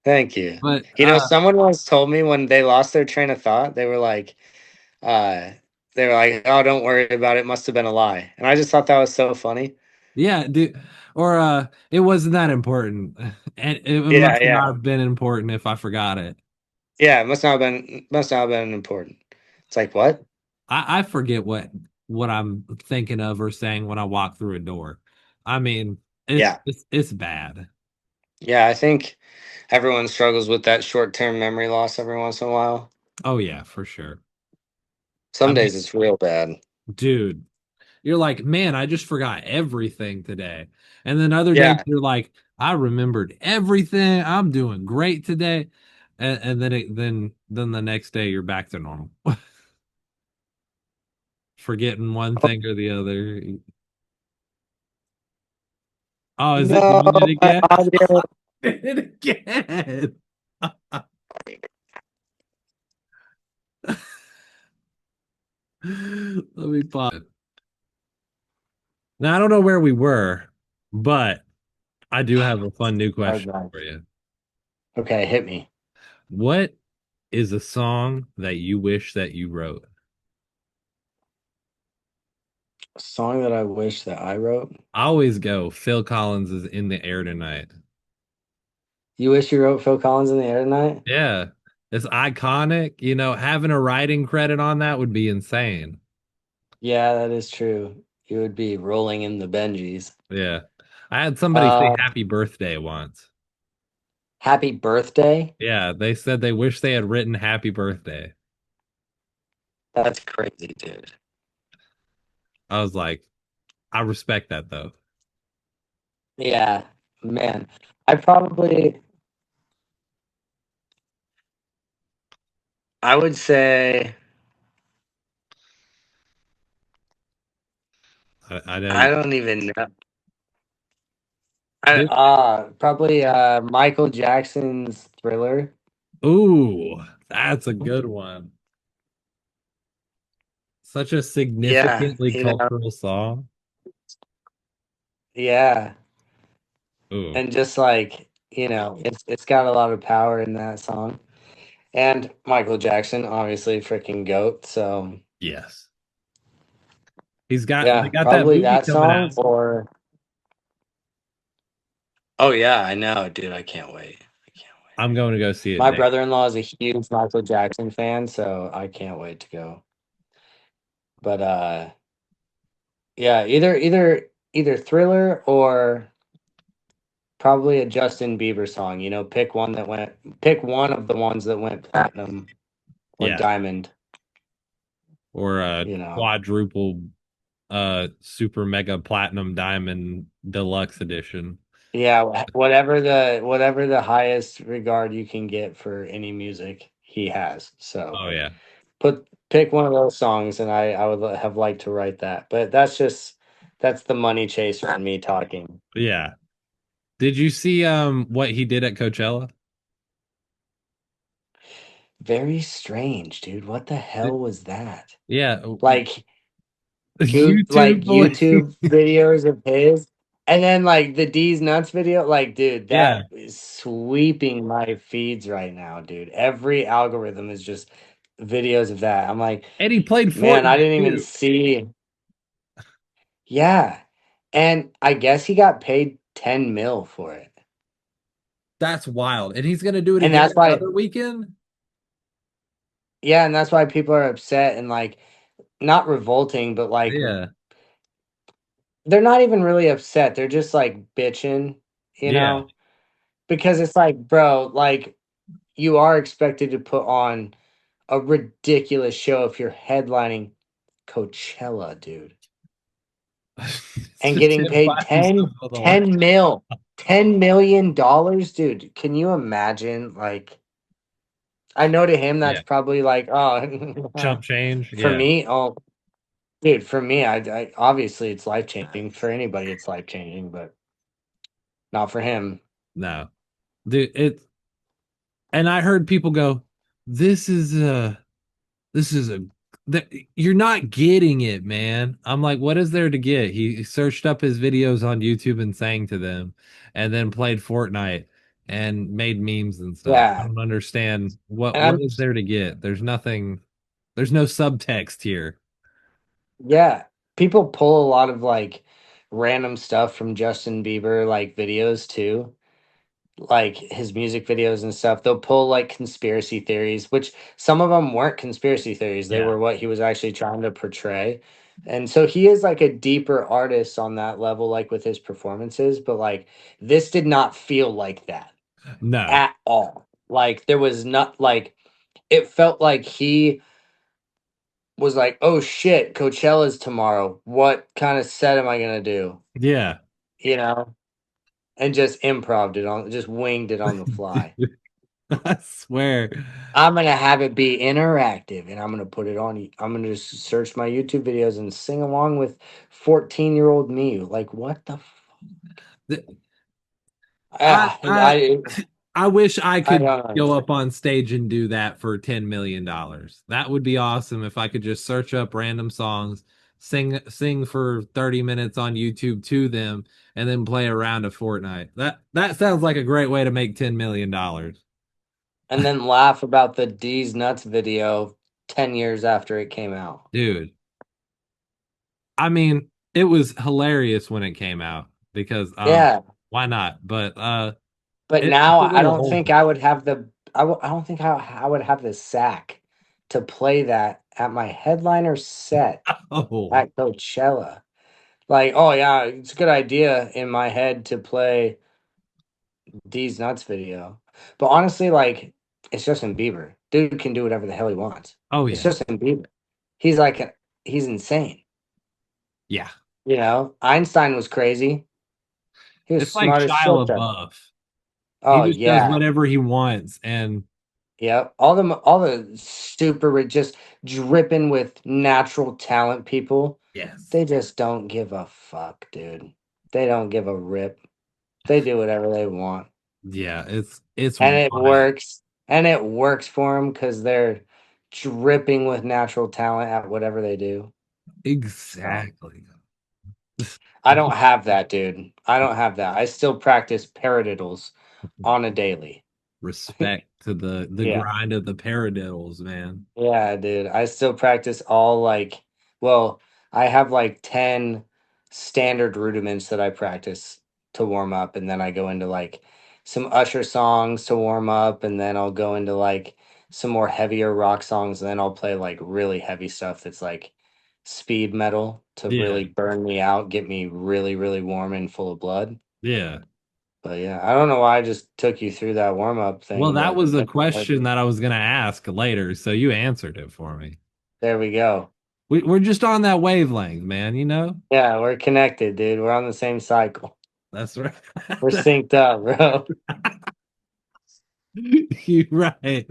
Thank you. But Someone once told me when they lost their train of thought, uh, "Oh, don't worry about it. Must have been a lie." And I just thought that was so funny. yeah, dude, or it wasn't that important. And it Yeah, must yeah, not have been important if I forgot it. yeah. It must not have been important. It's like what? I forget what I'm thinking of or saying when I walk through a door. I mean, Yeah, it's bad. yeah. I think everyone struggles with that short-term memory loss every once in a while. Oh yeah, for sure. I Some mean, days it's real bad. dude, you're like, man, I just forgot everything today. And then other days Yeah. you're like, I remembered everything. I'm doing great today. And then then the next day you're back to normal. Forgetting one thing or the other. Oh, is it No, doing it my again? audio. Did it again. Let me pause. Now I don't know where we were, but I do have a fun new Hard question drive. for you. Okay, hit me. What is a song that you wish that you wrote? A song that I wish that I wrote. I always go, Phil Collins is in the air tonight. You wish you wrote Phil Collins in the air tonight? Yeah. It's iconic. You know, having a writing credit on that would be insane. Yeah, that is true. You would be rolling in the Benjis. Yeah. I had somebody say Uh, happy birthday once. Happy birthday. Yeah, they said they wish they had written happy birthday. That's crazy, dude. I was like, I respect that though. Yeah, man. I probably, I would say, I know I you don't even know. do. Probably Michael Jackson's Thriller. Ooh, that's a good one. Such a Yeah, significantly you know, cultural song. yeah. Ooh, And just like, it's got a lot of power in that song. And Michael Jackson, obviously freaking goat. So, yes. They yeah, got that probably movie that coming out. song or oh yeah, I know, dude. I can't wait. I can't wait. I'm going to go see it My next. brother-in-law is a huge Michael Jackson fan, so I can't wait to go. But yeah, either Thriller or probably a Justin Bieber song. Pick one of the ones that went platinum or Yeah. diamond, Or a you know. quadruple super mega platinum diamond deluxe edition. Yeah, whatever the highest regard you can get for any music he has. So Oh yeah. pick one of those songs, and I would have liked to write that, but that's the money chase for me talking. Yeah. Did you see what he did at Coachella? Very strange, dude. What the hell was that? Yeah, Like YouTube YouTube videos of his, and then like the D's nuts video. Like, dude, Yeah. that is sweeping my feeds right now, dude. Every algorithm is just videos of that. I'm like, And he played man, I Fortnite didn't even too. see. Yeah, and I guess he got paid 10 mil for it, That's wild. And he's gonna do it and again that's why. another weekend? Yeah, and that's why people are upset and like not revolting, but like Yeah. they're not even really upset. They're just like bitching, you Yeah. know? Because it's like, bro, like you are expected to put on a ridiculous show if you're headlining Coachella, dude. And Just getting him paid by himself on the line. 10 million dollars, dude. Can you imagine? Like, I know to him Yeah. that's probably like, oh, Chump change. for Yeah. me, oh, dude, for me, I obviously it's life changing. For anybody, it's life changing, but not for him. No. Dude, it and I heard people go, this is this is a you're not getting it, man. I'm like, what is there to get? He searched up his videos on YouTube and sang to them and then played Fortnite and made memes and stuff. I Yeah, don't understand and what is there to get? There's no subtext here. yeah, people pull a lot of like random stuff from Justin Bieber like videos too. Like his music videos and stuff. They'll pull like conspiracy theories, which some of them weren't conspiracy theories. They Yeah. were what he was actually trying to portray. And so he is like a deeper artist on that level, like with his performances, but like this did not feel like that No. at all. Like there was not like it felt like he was like, "Oh shit, Coachella's tomorrow. What kind of set am I gonna do?" Yeah. You know, and just winged it on the fly. I swear. I'm gonna have it be interactive, and I'm gonna put it on. I'm gonna just search my YouTube videos and sing along with 14-year-old me. Like, what the? Th- I Ah, I I I wish I I could don't go up understand. on stage and do that for $10 million. That would be awesome if I could just search up random songs, sing for 30 minutes on YouTube to them, and then play a round of Fortnite. That sounds like a great way to make $10 million. And then laugh about the D's nuts video 10 years after it came out. Dude, I mean, it was hilarious when it came out because Yeah, why not? But but it's now a I little don't old. think I would have the. I don't think I would have the sack to play that at my headliner set Oh, at Coachella. like, oh yeah, it's a good idea in my head to play D's Nuts video. But honestly, like, it's Justin Bieber. Dude can do whatever the hell he wants. Oh It's yeah. Justin Bieber. He's like, he's insane. Yeah. You know, Einstein was crazy. He was It's like smart as shit Shia though. LaBeouf. He Oh just does yeah, whatever he wants. And yep. All the super just dripping with natural talent people. yes. They just don't give a fuck, dude. They don't give a rip. They do whatever they want, Yeah, it's and it wild. works. And it works for them because they're dripping with natural talent at whatever they do. So Exactly. I don't have that, dude. I don't have that. I still practice paradiddles on a daily. Respect to the Yeah. grind of the paradiddles, man. Yeah, dude. I still practice all like, well, I have like 10 standard rudiments that I practice to warm up. And then I go into like some Usher songs to warm up. And then I'll go into like some more heavier rock songs. And then I'll play like really heavy stuff that's like speed metal to Yeah. really burn me out, get me really, really warm and full of blood. Yeah. But yeah, I don't know why I just took you through that warm up Well, thing, that but was a question that I was gonna ask later, so you answered it for me. there we go. We're just on that wavelength, man, you know? Yeah, we're connected, dude. We're on the same cycle. That's right. We're synced up, bro. You're right.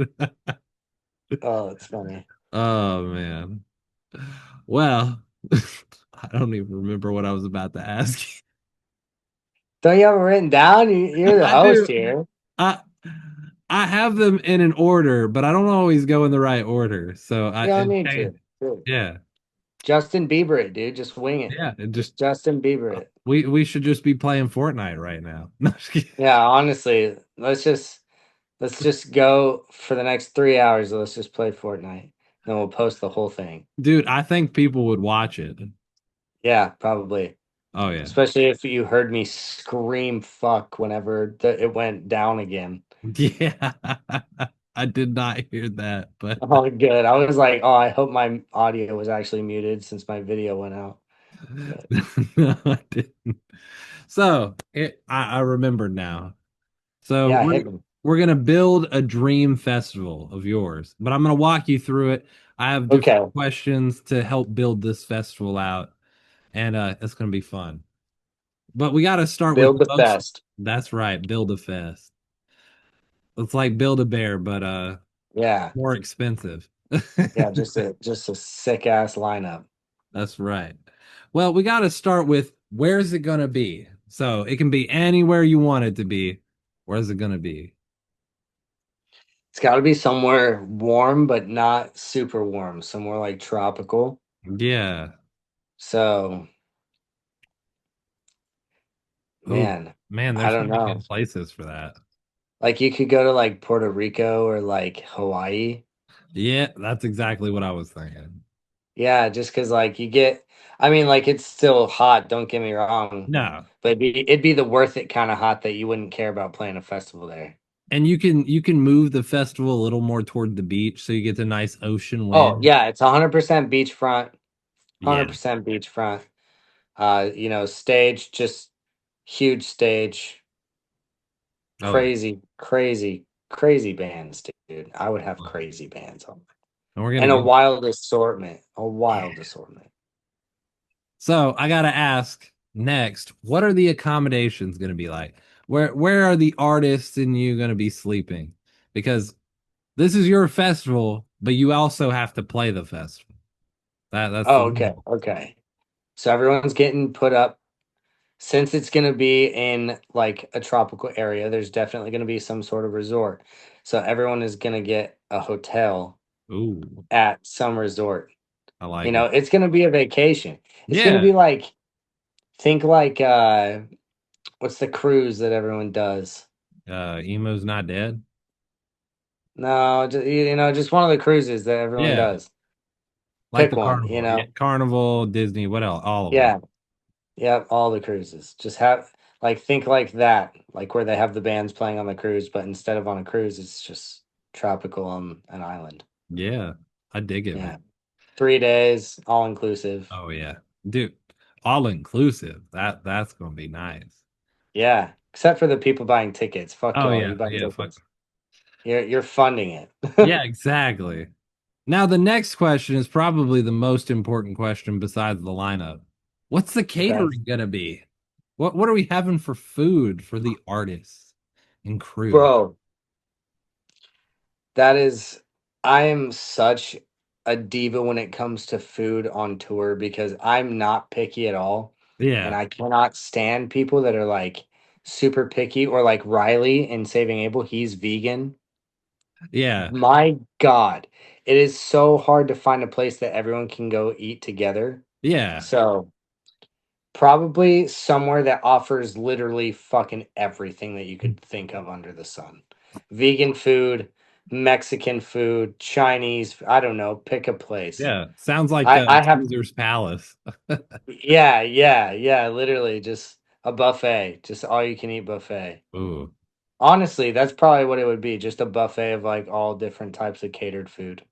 Oh, it's funny. Oh man. Well, I don't even remember what I was about to ask you. Don't you have it written down? You're the I host do. here. I I have them in an order, but I don't always go in the right order. So You don't need to. Dude. yeah. Justin Bieber it, dude. Just wing it. Yeah, it just Justin Bieber it. we should just be playing Fortnite right now. No, just kidding. Yeah, honestly, let's just go for the next 3 hours. Let's just play Fortnite. Then we'll post the whole thing. Dude, I think people would watch it. Yeah, probably. Oh yeah. Especially if you heard me scream fuck whenever it went down again. Yeah. I did not hear that, but Oh, good. I was like, oh, I hope my audio was actually muted since my video went out. But no, I didn't. So I remembered now. So yeah, hit me. we're gonna build a dream festival of yours, but I'm gonna walk you through it. I have Okay, different questions to help build this festival out, and it's gonna be fun. But we got to start with build the the most. fest. That's right, build a fest. It's like build a bear, but Yeah, more expensive. yeah, just a sick ass lineup. That's right. Well, we got to start with where's it gonna be? So it can be anywhere you want it to be. Where's it gonna be? It's got to be somewhere warm, but not super warm. Somewhere like tropical. Yeah. So, Oh man, man, I there's so don't many know. good places for that. Like you could go to like Puerto Rico or like Hawaii. Yeah, that's exactly what I was thinking. Yeah, just because like you get, I mean, like it's still hot. Don't get me wrong, No. but it'd be the worth it kind of hot that you wouldn't care about playing a festival there. And you can move the festival a little more toward the beach so you get the nice ocean Oh wind. yeah, it's 100% beachfront. Yeah. 100% beachfront. Stage, just huge stage. Oh yeah. Crazy, crazy, crazy bands, dude. I would have crazy bands on. And we're gonna And a get wild assortment. A yeah. wild assortment. So I gotta ask next, what are the accommodations gonna be like? Where are the artists and you gonna be sleeping? Because this is your festival, but you also have to play the festival. That's the Oh, okay, rule. okay. So everyone's getting put up. Since it's going to be in like a tropical area, there's definitely going to be some sort of resort. So everyone is going to get a hotel Ooh, at some resort. I like it. It's going to be a vacation. It's going to Yeah. be like, think like, what's the cruise that everyone does? Emo's not dead. No, just one of the cruises that everyone Yeah. does. Like Pick the one, carnival. Yeah. Carnival, Disney, what else? All of them. Yeah, yeah, all the cruises. Just have like think like that, like where they have the bands playing on the cruise, but instead of on a cruise, it's just tropical on an island. Yeah. I dig it, man. Yeah, 3 days, all inclusive. Oh yeah. Dude, all inclusive. That's gonna be nice. Yeah, except for the people buying tickets. Fuck Oh y'all. yeah, You buy yeah, fuck. tickets. You're funding it. Yeah, exactly. Now the next question is probably the most important question besides the lineup. What's the Okay. catering gonna be? What are we having for food for the artists and crew? Bro, that is, I am such a diva when it comes to food on tour because I'm not picky at all. And Yeah, I cannot stand people that are like super picky or like Riley in Saving Abel. He's vegan. yeah, My God, it is so hard to find a place that everyone can go eat together. yeah. So probably somewhere that offers literally fucking everything that you could think of under the sun. Vegan food, Mexican food, Chinese, I don't know, pick a place. Yeah, sounds like I have Caesar's Palace. yeah, literally just a buffet, just all you can eat buffet. Ooh. Honestly, that's probably what it would be, just a buffet of like all different types of catered food.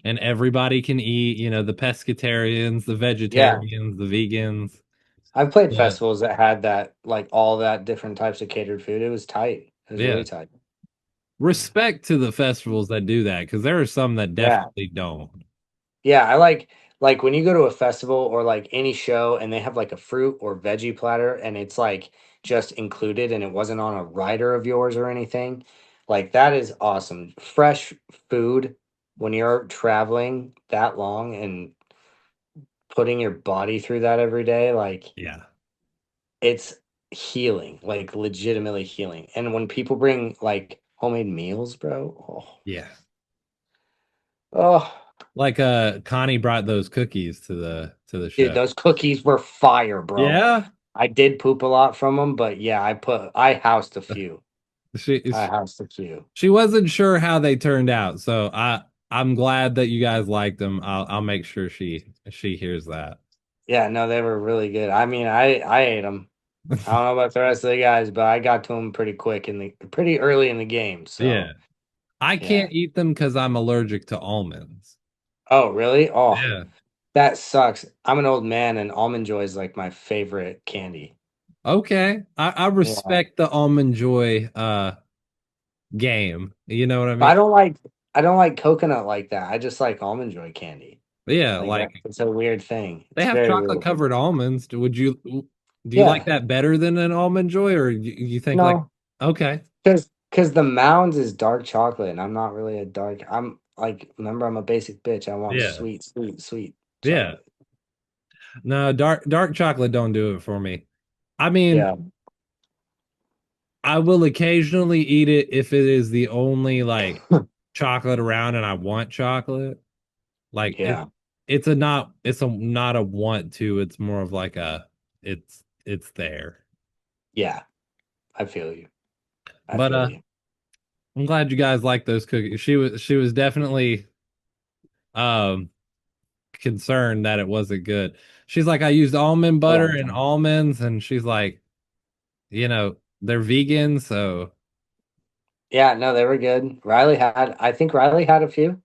And everybody can eat, the pescatarians, the Yeah. vegetarians, the vegans. I've played Yeah, festivals that had that, like all that different types of catered food. It was tight. It was yeah. really tight. Respect to the festivals that do that because there are some that Yeah. definitely don't. Yeah, I like when you go to a festival or like any show and they have like a fruit or veggie platter and it's like just included and it wasn't on a rider of yours or anything. Like that is awesome. Fresh food when you're traveling that long and putting your body through that every day, like Yeah, it's healing, like legitimately healing. And when people bring like homemade meals, bro, yeah. oh, Like Connie brought those cookies to the dude, show. those cookies were fire, bro. Yeah, I did poop a lot from them, but yeah, I housed a few. she I housed a few. she wasn't sure how they turned out, so I'm glad that you guys liked them. I'll make sure she hears that. Yeah, no, they were really good. I mean, I ate them. I don't know about the rest of the guys, but I got to them pretty quick in the pretty early in the game. Yeah, So I yeah. can't eat them because I'm allergic to almonds. Oh, really? Oh, Yeah. that sucks. I'm an old man, and almond joy is like my favorite candy. Okay. I Yeah, respect the almond joy game. You know what I but mean? I don't like coconut like that. I just like almond joy candy. Yeah, Like that, like it's a weird thing. they It's have very chocolate weird. covered almonds. Do you like Yeah, that better than an almond joy, or you think like no, okay? because the Mounds is dark chocolate, and I'm not really a dark. I'm like, remember, I'm a basic bitch. I want Yeah. sweet, sweet, sweet Yeah. chocolate. No, dark chocolate don't do it for me. I mean, Yeah, I will occasionally eat it if it is the only like chocolate around and I want chocolate. Like yeah, it's a not a want to, it's more of like a it's there. yeah. I feel you. I But feel you. I'm glad you guys like those cookies. She was definitely um concerned that it wasn't good. She's like, I used almond butter Yeah, and almonds, and she's like, they're vegan, so yeah. No, they were good. I think Riley had a few.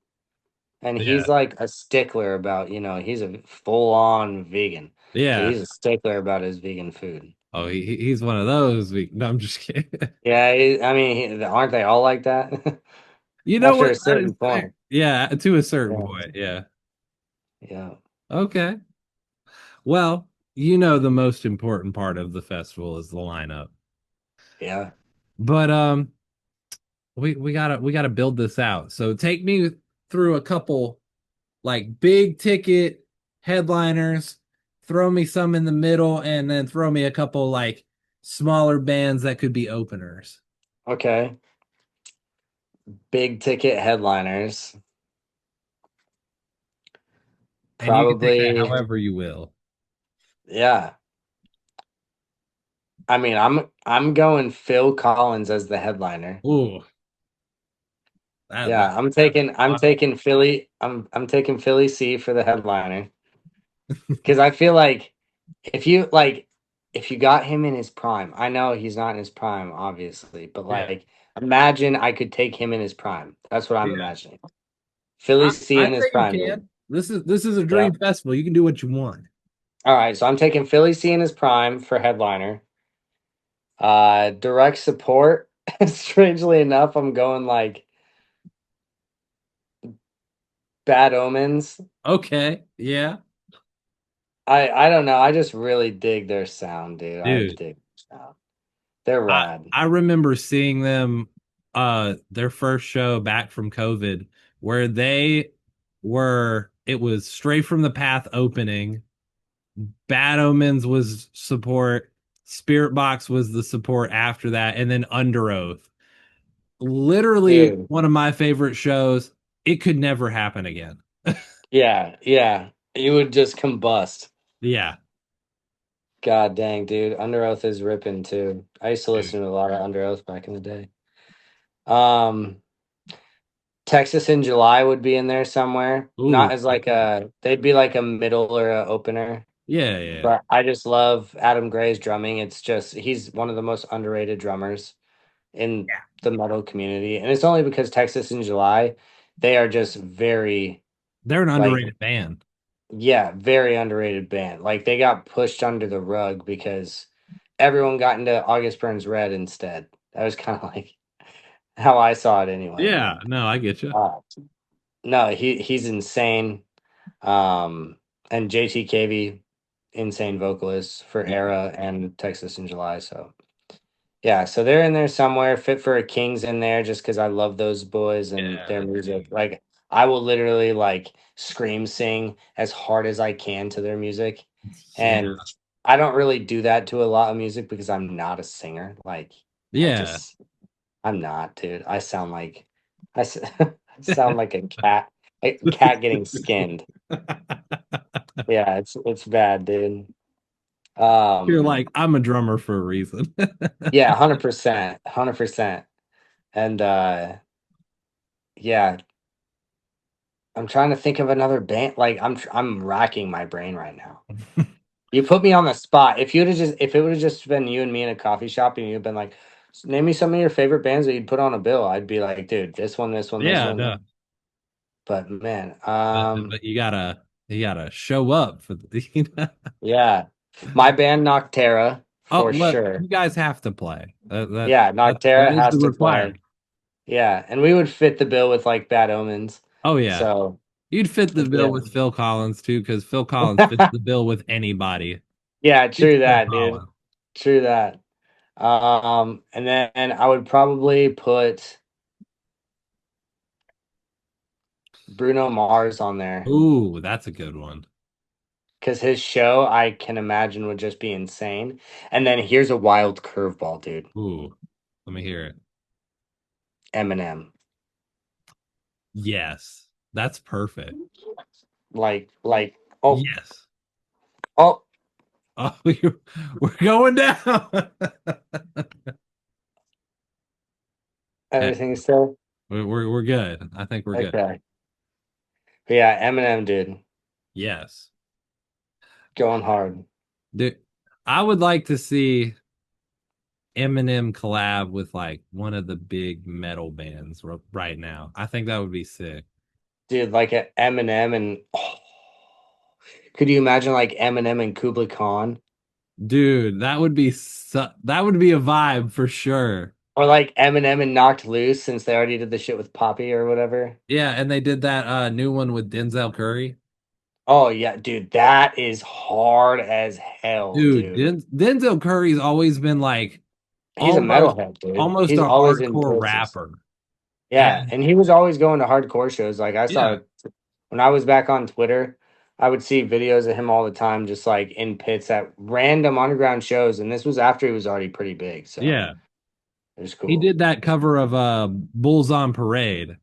And yeah, he's like a stickler about, he's a full on vegan. So yeah. he's a stickler about his vegan food. Oh, he's one of those. No, I'm just kidding. Yeah, I mean, aren't they all like that? You know After what? a That is certain fair. point. Yeah, to a certain Yeah. point. Yeah. Yeah. Okay. Well, the most important part of the festival is the lineup. Yeah. But we gotta build this out. So take me through a couple like big ticket headliners, throw me some in the middle, and then throw me a couple like smaller bands that could be openers. Okay. Big ticket headliners. And you can take that Probably, however you will. yeah. I mean, I'm going Phil Collins as the headliner. Ooh, that Yeah, I'm that's taking I'm fun. taking Philly. I'm taking Philly C for the headliner. Because I feel like if you like if you got him in his prime, I know he's not in his prime, obviously, but Yeah. like imagine I could take him in his prime. That's what I'm Yeah. imagining. Philly C I in his say you prime, dude. can. This is a Yeah. dream festival. You can do what you want. All right, so I'm taking Philly C in his prime for headliner. Direct support. Strangely enough, I'm going like Bad Omens. Okay, yeah, I don't know. I just really dig their sound, dude. I dude. dig their sound. They're I rad. I remember seeing them their first show back from COVID where they were it was Straight from the Path opening, Bad Omens was support, Spirit Box was the support after that, and then Under Oath. Literally Dude. one of my favorite shows. It could never happen again. Yeah, yeah. You would just combust. Yeah, God dang, dude. Under Oath is ripping too. I used to dude. listen to a lot of Under Oath back in the day. Um, Texas in July would be in there somewhere. Ooh, Not as like a, they'd be like a middle or a opener. yeah, yeah, But I just love Adam Gray's drumming. It's just, he's one of the most underrated drummers in the metal community. And it's only because Texas in July, they are just very, they're an like, underrated band. yeah, very underrated band. Like they got pushed under the rug because everyone got into August Burns Red instead. That was kind of like how I saw it anyway. Yeah, no, I get you. Uh, no, he's insane. And JT insane vocalist for Era and Texas in July. So yeah, so they're in there somewhere. Fit for a King's in there just because I love those boys and their Yeah, music. Like I will literally like scream sing as hard as I can to their music. yeah, And I don't really do that to a lot of music because I'm not a singer. Like I yeah. just I'm not, dude. I sound like I sound like a cat getting skinned. Yeah, it's bad, dude. You're Um, like, I'm a drummer for a reason. yeah, 100%, 100%. And yeah, I'm trying to think of another band. Like I'm racking my brain right now. You put me on the spot. If it would have just been you and me in a coffee shop and you'd been like, name me some of your favorite bands that you'd put on a bill, I'd be like, dude, this one, this one, this Yeah, one. no, But man, but you gotta show up for the. yeah, my band Noctara Oh, for look, sure. you guys have to play. Yeah, That Noctara is has the to play. requirement. Yeah, and we would fit the bill with like Bad Omens. Oh yeah, So you'd fit the bill yeah, with Phil Collins too, because Phil Collins fits the bill with anybody. yeah, It's true Phil that, dude. Collins. True that. And then I would probably put Bruno Mars on there Ooh, that's a good one. because his show I can imagine would just be insane. And then here's a wild curveball, dude. Ooh, let me hear it. Eminem. Yes, that's perfect. Oh, Yes. oh, Oh, we're going down. Hey, everything's still we're good. I think we're good. okay. But yeah, Eminem, dude, Yes. going hard. Dude, I would like to see Eminem collab with like one of the big metal bands right now. I think that would be sick. Dude, like a Eminem and could you imagine like Eminem and Kublai Khan? Dude, that would be a vibe for sure. Or like Eminem and Knocked Loose since they already did the shit with Poppy or whatever. Yeah, and they did that new one with Denzel Curry. Oh yeah, dude, that is hard as hell, Dude, dude. Denzel Curry's always been like He's a almost metalhead, dude. almost He's a always in hardcore places. rapper. Yeah, And and he was always going to hardcore shows. Like I yeah, saw when I was back on Twitter, I would see videos of him all the time, just like in pits at random underground shows. And this was after he was already pretty big, so yeah. it was He cool. did that cover of Bulls on Parade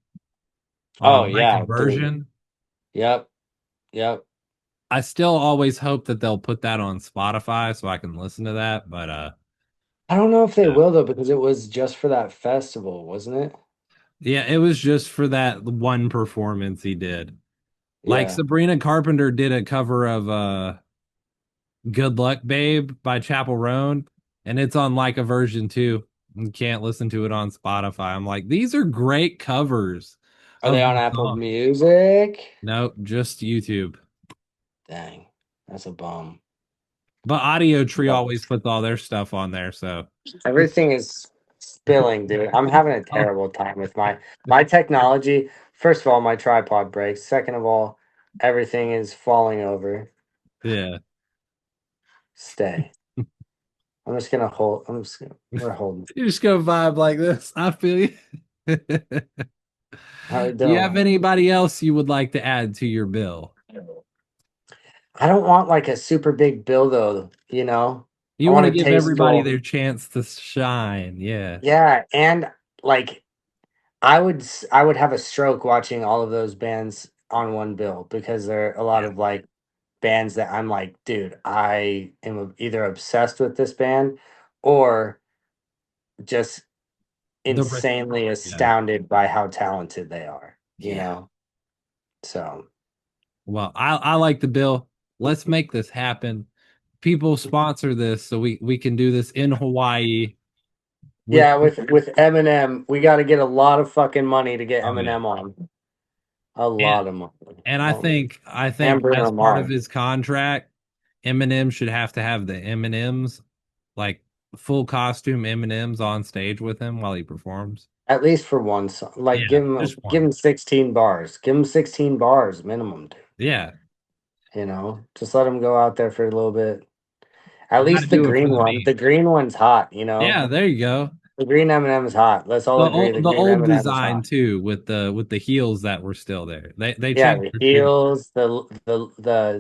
Oh on My yeah, dude. Conversion. Yep, yep. I still always hope that they'll put that on Spotify so I can listen to that, but I don't know if they yeah. will though, because it was just for that festival, wasn't it? Yeah, it was just for that one performance he did. Like Yeah. Sabrina Carpenter did a cover of Good Luck Babe by Chapel Roan, and it's on like a version too. You can't listen to it on Spotify. I'm like, these are great covers Are they of on the Apple song. Music? Nope, just YouTube. Dang, that's a bum. But Audio Tree always puts all their stuff on there, so Everything is spilling, dude. I'm having a oh, terrible time with my technology. First of all, my tripod breaks. Second of all, everything is falling over. yeah. Stay. I'm just gonna hold. We're holding. You just go vibe like this. I feel you. How we Do you have doing? anybody else you would like to add to your bill? I don't want like a super big bill though. I You want want to a give everybody their tasteful. chance to shine. Yeah. Yeah, and like I would have a stroke watching all of those bands on one bill because there are a lot Yeah. of like bands that I'm like, dude, I am either obsessed with this band or just The re- insanely yeah. astounded by how talented they are, Yeah. So, Well, I like the bill. Let's make this happen. People sponsor this so we can do this in Hawaii with yeah, with Eminem, we got to get a lot of fucking money to get oh yeah. Eminem on. A And lot of money. and I And think Bruno as part of Mars. his contract, Eminem should have to have the M&Ms, like full costume M&Ms on stage with him while he performs. At least for one song. Like Yeah, just give one. him 16 bars. Give him 16 bars minimum, dude. Yeah. Just let him go out there for a little bit. At You got to least the do it for green the one. The meme. green one's hot, Yeah, there you go. The green M&M is hot. Let's all agree the The green old M&M is design hot. too with the heels that were still there. They Yeah, changed the the shoe, heels, the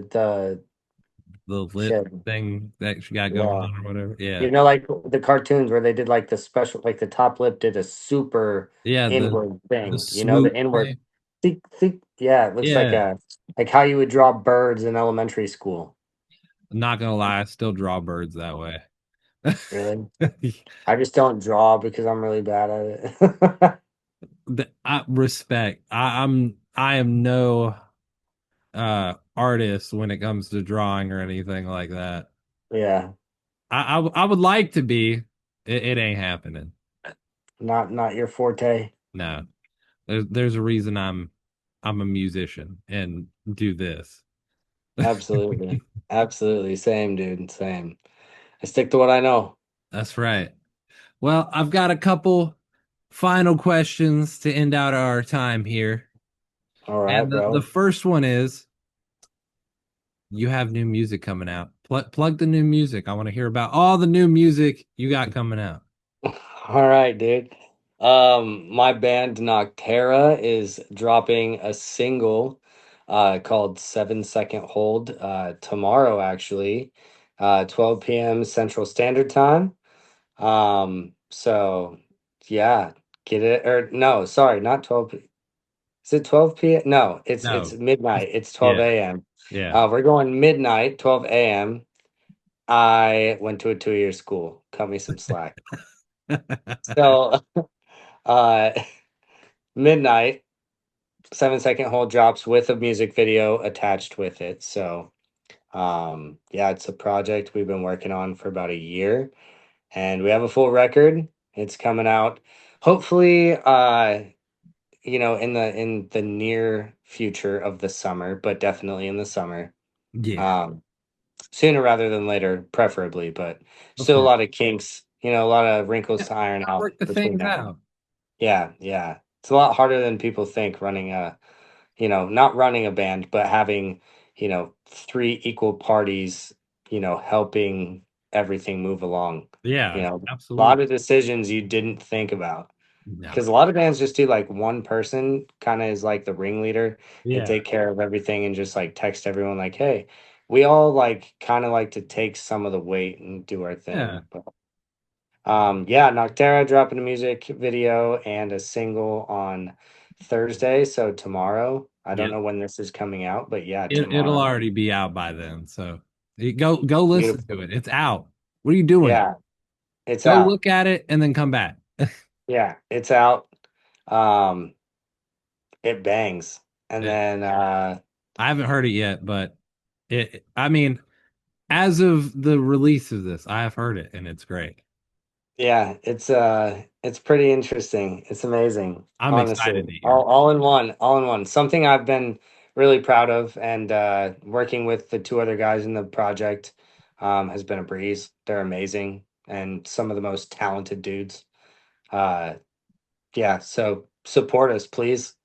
the lip shit. thing that she got going Yeah. on or whatever. Yeah. Like the cartoons where they did like the special, like the top lip did a super Yeah, inward the thing. The swoop inward. thing. Think, think. Yeah, it looks like Yeah. like how you would draw birds in elementary school. Not gonna lie, I still draw birds that way. Really, I just don't draw because I'm really bad at it. I respect. I am no artist when it comes to drawing or anything like that. Yeah, I would like to be. It ain't happening. not your forte. No. There's a reason I'm a musician and do this. Absolutely, absolutely, same, dude, same. I stick to what I know. That's right. Well, I've got a couple final questions to end out our time here. All right, And the bro. first one is you have new music coming out. Plug the new music. I want to hear about all the new music you got coming out. All right, dude. My band NOCTARA is dropping a single called 7 Second Hold tomorrow, actually, 12 p.m. Central Standard Time. So yeah, get it or no, sorry, not 12. Is it 12 p.m.? No, it's No. midnight. It's 12 Yeah. a.m. Yeah. We're going midnight, 12 a.m. I went to a 2-year school. Cut me some slack. So uh midnight, 7 Second Hold drops with a music video attached with it. So yeah, it's a project we've been working on for about a year and we have a full record. It's coming out hopefully in the near future of the summer, but definitely in the summer. Yeah. Um Sooner rather than later, preferably, but Of still a course. lot of kinks, a lot of wrinkles Yeah. to iron Gotta out work the between things now. out. Yeah, yeah. It's a lot harder than people think running not running a band, but having, three equal parties, helping everything move along. Yeah, A lot absolutely. of decisions you didn't think about. No. Because a lot of bands just do like one person kind of is like the ringleader and Yeah. take care of everything and just like text everyone like, hey, we all like kind of like to take some of the weight and do our Yeah. thing. But yeah, Noctera dropping a music video and a single on Thursday, so tomorrow. I don't Yeah. know when this is coming out, but yeah, It'll tomorrow. already be out by then. So go listen to Beautiful. it. It's out. What are you doing? Yeah, it's Go out. look at it and then come back. Yeah, it's out. Um, it bangs. And then I haven't heard it yet, but I mean, as of the release of this, I have heard it and it's great. yeah, it's pretty interesting. It's amazing, I'm honestly. excited to hear it. All in one, all in one. Something I've been really proud of and working with the two other guys in the project. has been a breeze. They're amazing and some of the most talented dudes. Uh, yeah, so support us, please.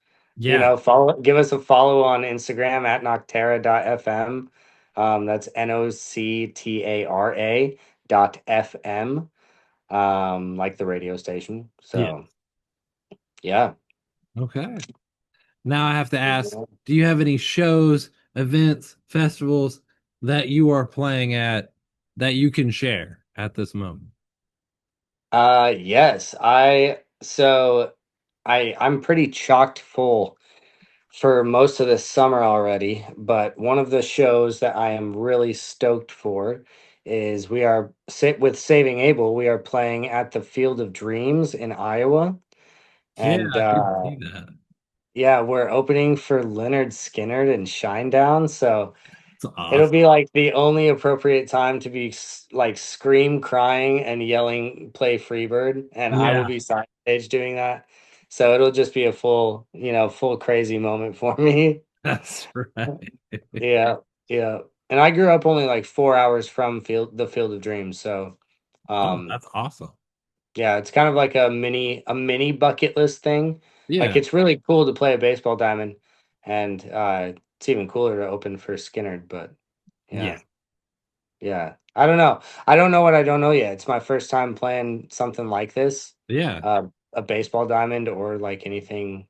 You Yeah. know, give us a follow on Instagram at noctara.fm. That's NOCTARA.FM, like the radio station. Yeah. So yeah. Okay. Now I have to ask, do you have any shows, events, festivals that you are playing at that you can share at this moment? Yes, I'm pretty chocked full for most of this summer already, but one of the shows that I am really stoked for is with Saving Abel, we are playing at the Field of Dreams in Iowa. Yeah, And I did see that. yeah, we're opening for Leonard Skinnerd and Shinedown, so It's it'll awesome. be like the only appropriate time to be like scream, crying, and yelling, "Play Freebird," and I will Yeah, be side stage doing that. So it'll just be a full crazy moment for me. that's right. Yeah, yeah. And I grew up only like 4 hours from the Field of Dreams, so Oh, um, that's awesome. yeah, it's kind of like a mini bucket list thing. Like Yeah, it's really cool to play a baseball diamond, and it's even cooler to open for Skinner. But yeah, yeah. Yeah. I don't know. I don't know what I don't know yet. It's my first time playing something like this, yeah, a baseball diamond or like anything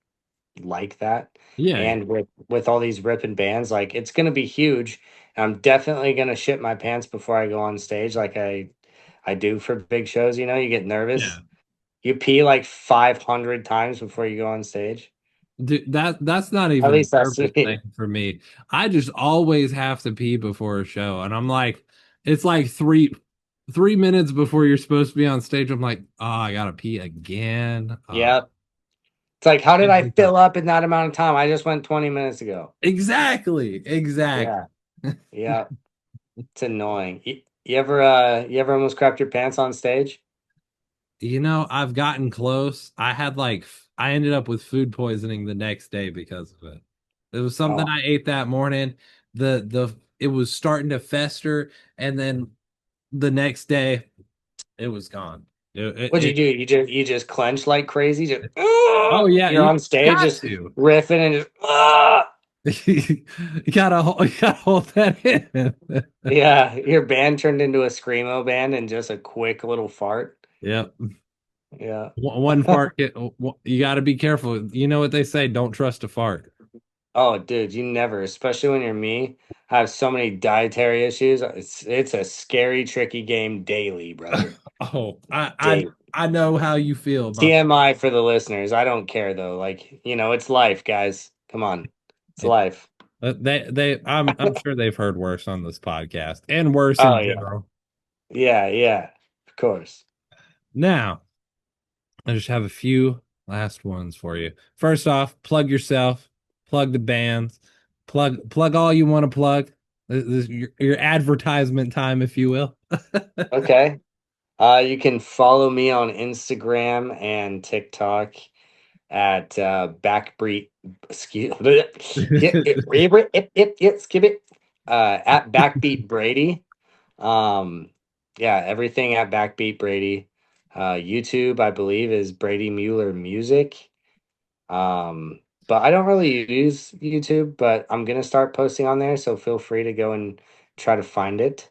like that. yeah, And with all these ripping bands, like it's gonna be huge. I'm definitely gonna shit my pants before I go on stage, like I do for big shows. You know, you get yeah. nervous. You pee like 500 times before you go on stage. Dude, that's not At even least a that's nervous thing me. for me. I just always have to pee before a show, and I'm like, it's like three minutes before you're supposed to be on stage. I'm like, oh, I gotta pee again. Yeah. It's like, how did I Every time. fill up in that amount of time? I just went 20 minutes ago. Exactly, exactly. Yeah. Yeah. It's annoying. You ever almost crapped your pants on stage? You know, I've gotten close. I ended up with food poisoning the next day because of it. It was something Oh, I ate that morning. The it was starting to fester, and then the next day it was gone. what'd you do? You just clench like crazy. Just Oh yeah, you're you on stage got just to. riffing and just You gotta hold that in. yeah. Your band turned into a screamo band and just a quick little fart. Yep. Yeah. One fart, you got to be careful. You know what they say, don't trust a fart. Oh, dude, you never, especially when you're me, have so many dietary issues. It's a scary, tricky game daily, brother. Oh, Daily. I know how you feel about TMI for the listeners. I don't care though. Like, it's life, guys. Come on. It's it. life. I'm sure they've heard worse on this podcast and worse Oh in yeah. general. Yeah, yeah. Of course. Now, I just have a few last ones for you. First off, plug yourself, plug the bands, plug all you want to plug. This is your advertisement time, if you will. Okay. You can follow me on Instagram and TikTok at backbeat excuse skip it at backbeat Brady. Um yeah, everything at backbeat Brady. YouTube, I believe, is Brady Mueller Music. But I don't really use YouTube, but I'm gonna start posting on there, so feel free to go and try to find it.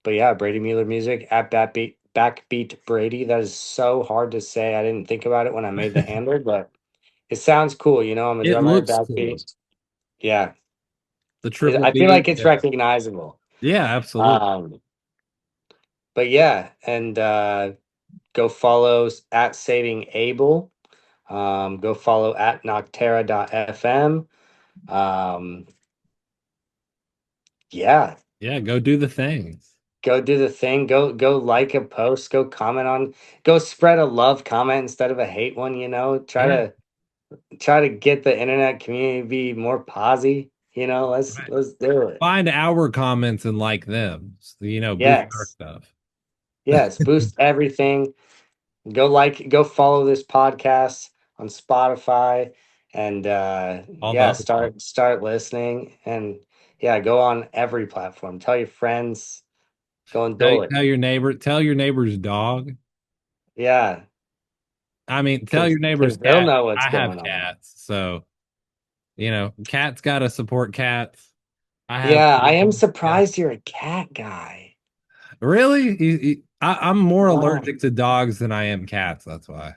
But yeah, Brady Mueller Music at Backbeat Brady. That is so hard to say. I didn't think about it when I made the handle, but it sounds cool. I'm a It drummer at looks cool. Backbeat. Yeah, The triple I feel B. like it's recognizable. Yeah, absolutely. Um, but yeah, and go follow at Saving Abel. Go follow at NOCTARA.fm. Um, yeah, Yeah, go do the things. go do the thing. Go like a post. Go comment on. Go spread a love comment instead of a hate one. Yeah, Try to get the internet community to be more posy. right. Let's do it. Find our comments and like them. So, boost our Yes, stuff. yes. Boost everything. Go follow this podcast on Spotify, and All yeah, those things. start listening. And Yeah, go on every platform. Tell your friends. Go and do it. Tell your neighbor's dog. Yeah, I mean, tell because your neighbor's they'll cat. know what's I have going on. cats, so cats gotta support cats. I have Yeah, I am yeah. surprised you're a cat guy. Really? I'm more Wow. allergic to dogs than I am cats. That's why.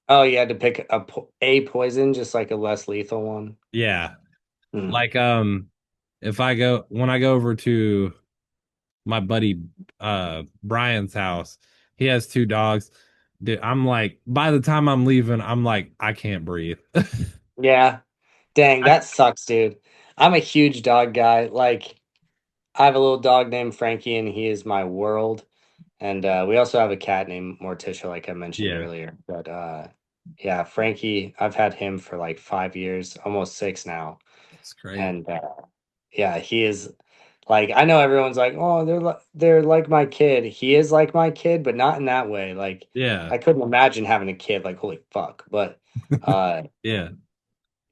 Oh, you had to pick a poison, just like a less lethal one. Yeah. Hmm. Like if I go when I go over to my buddy Brian's house, he has two dogs. Dude, I'm like, by the time I'm leaving, I'm like, I can't breathe. Yeah. Dang, that sucks, dude. I'm a huge dog guy. Like, I have a little dog named Frankie, and he is my world. And we also have a cat named Morticia, like I mentioned Yeah, earlier. But yeah, Frankie, I've had him for like 5 years, almost six now. that's crazy. And yeah, he is like, I know everyone's like, oh, they're like my kid. He is like my kid, but not in that way. Like, Yeah, I couldn't imagine having a kid. Like, holy fuck. But uh, yeah.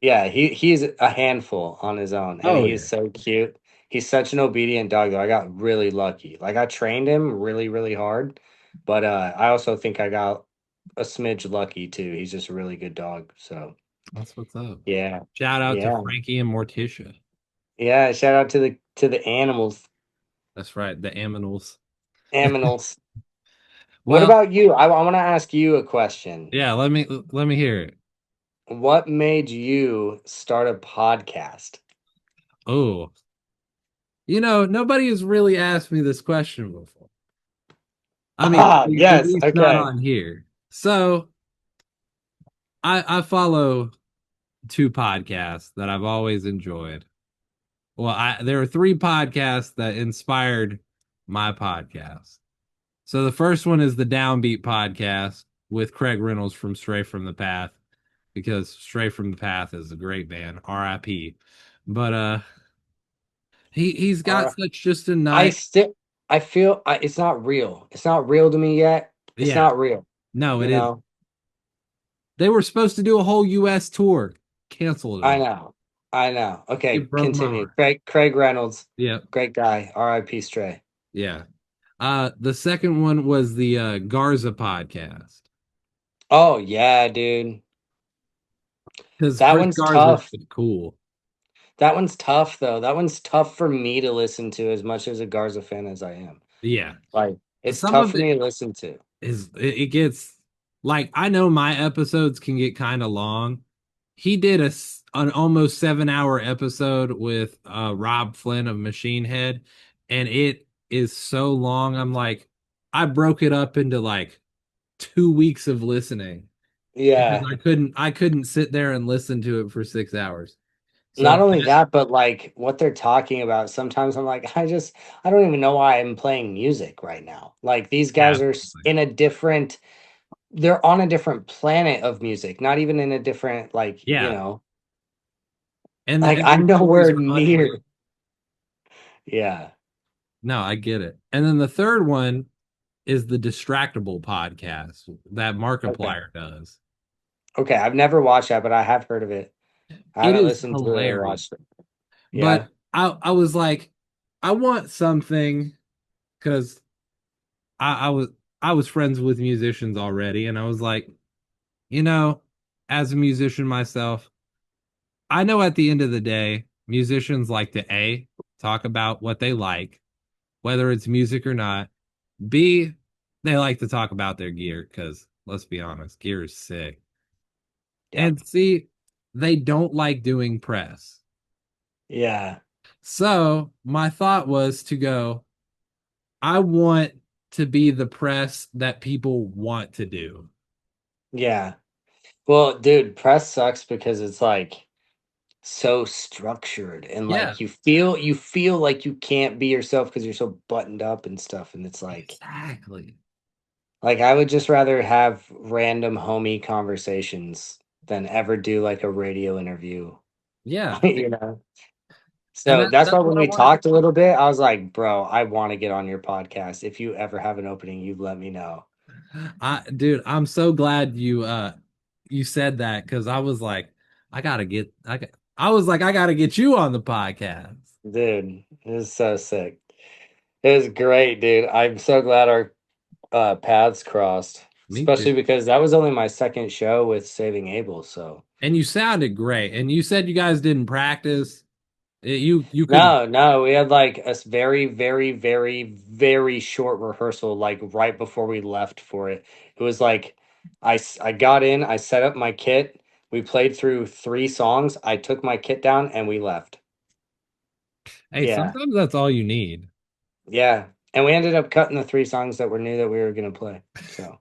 yeah, he's a handful on his own, and Oh he's yeah, so cute. He's such an obedient dog, though. I got really lucky. Like, I trained him really, really hard, but I also think I got a smidge lucky too. He's just a really good dog. So that's what's up. yeah, Shout out to yeah, Frankie and Morticia. yeah. Shout out to the animals, That's right, the aminals. animals. What Well, about you? I want to ask you a question. yeah. Let me hear it. What made you start a podcast? Oh, nobody has really asked me this question before. I mean, Ah, at yes. least not Okay. on here. So I follow two podcasts that I've always enjoyed. Well, there are three podcasts that inspired my podcast. So the first one is the Downbeat podcast with Craig Reynolds from Stray from the Path, because Stray from the Path is a great band, R.I.P. But he's got such just a I nice, still I feel it's not real. It's not real to me yet. It's yeah. not real, No, you it is. know. They were supposed to do a whole U.S. tour, canceled it I all. know. I know. Okay, It broke my continue. heart. Craig Reynolds, Yeah, great guy. R.I.P. Stray. yeah. The second one was the Garza podcast, Oh yeah, dude. because That Chris one's Garza tough. is cool. That one's tough though. That one's tough for me to listen to as much as a Garza fan as I am. Yeah, Like it's some tough of for it me to listen to. it gets like, I know my episodes can get kind of long. He did an almost 7 hour episode with Rob Flynn of Machine Head, and it is so long. I'm like, I broke it up into like 2 weeks of listening because Yeah. I couldn't sit there and listen to it for 6 hours. Not So only that, but like what they're talking about, sometimes I'm like, I don't even know why I'm playing music right now. Like these yeah, guys are in a different, they're on a different planet of music, not even in a different, like, yeah, like and their I'm stories nowhere are unreal. near. Yeah. No, I get it. And then the third one is the Distractable podcast that Okay. Markiplier does. Okay. I've never watched that, but I have heard of it. I It haven't is listened to it or hilarious. watched it. Yeah. But I was like, I want something, because I was friends with musicians already, and I was like, you know, as a musician myself, I know at the end of the day, musicians like to A, talk about what they like, whether it's music or not. B, they like to talk about their gear, because let's be honest, gear is sick. Yep. And C, they don't like doing press. Yeah. So my thought was to go, I want to be the press that people want to do. Yeah. Well, dude, press sucks because it's like so structured and Yeah, like you feel like you can't be yourself because you're so buttoned up and stuff, and it's exactly. like I would just rather have random homie conversations than ever do like a radio interview. Yeah. you know And so that's why that's when what I we wanted to talked a little bit, I was like, bro, I want to get on your podcast. If you ever have an opening, you let me know. dude, I'm so glad you said that, because I was like, I was like, I gotta get you on the podcast. Dude, it was so sick. It was great, dude. I'm so glad our paths crossed, Me too. especially because that was only my second show with Saving Abel. So And you sounded great. And you said you guys didn't practice. You couldn't. no, no, we had like a very, very, very, very short rehearsal, like right before we left for it. It was like I got in, I set up my kit, we played through 3 songs, I took my kit down, and we left. Hey, Yeah, sometimes that's all you need. yeah, and we ended up cutting the 3 songs that we knew that we were gonna play. So.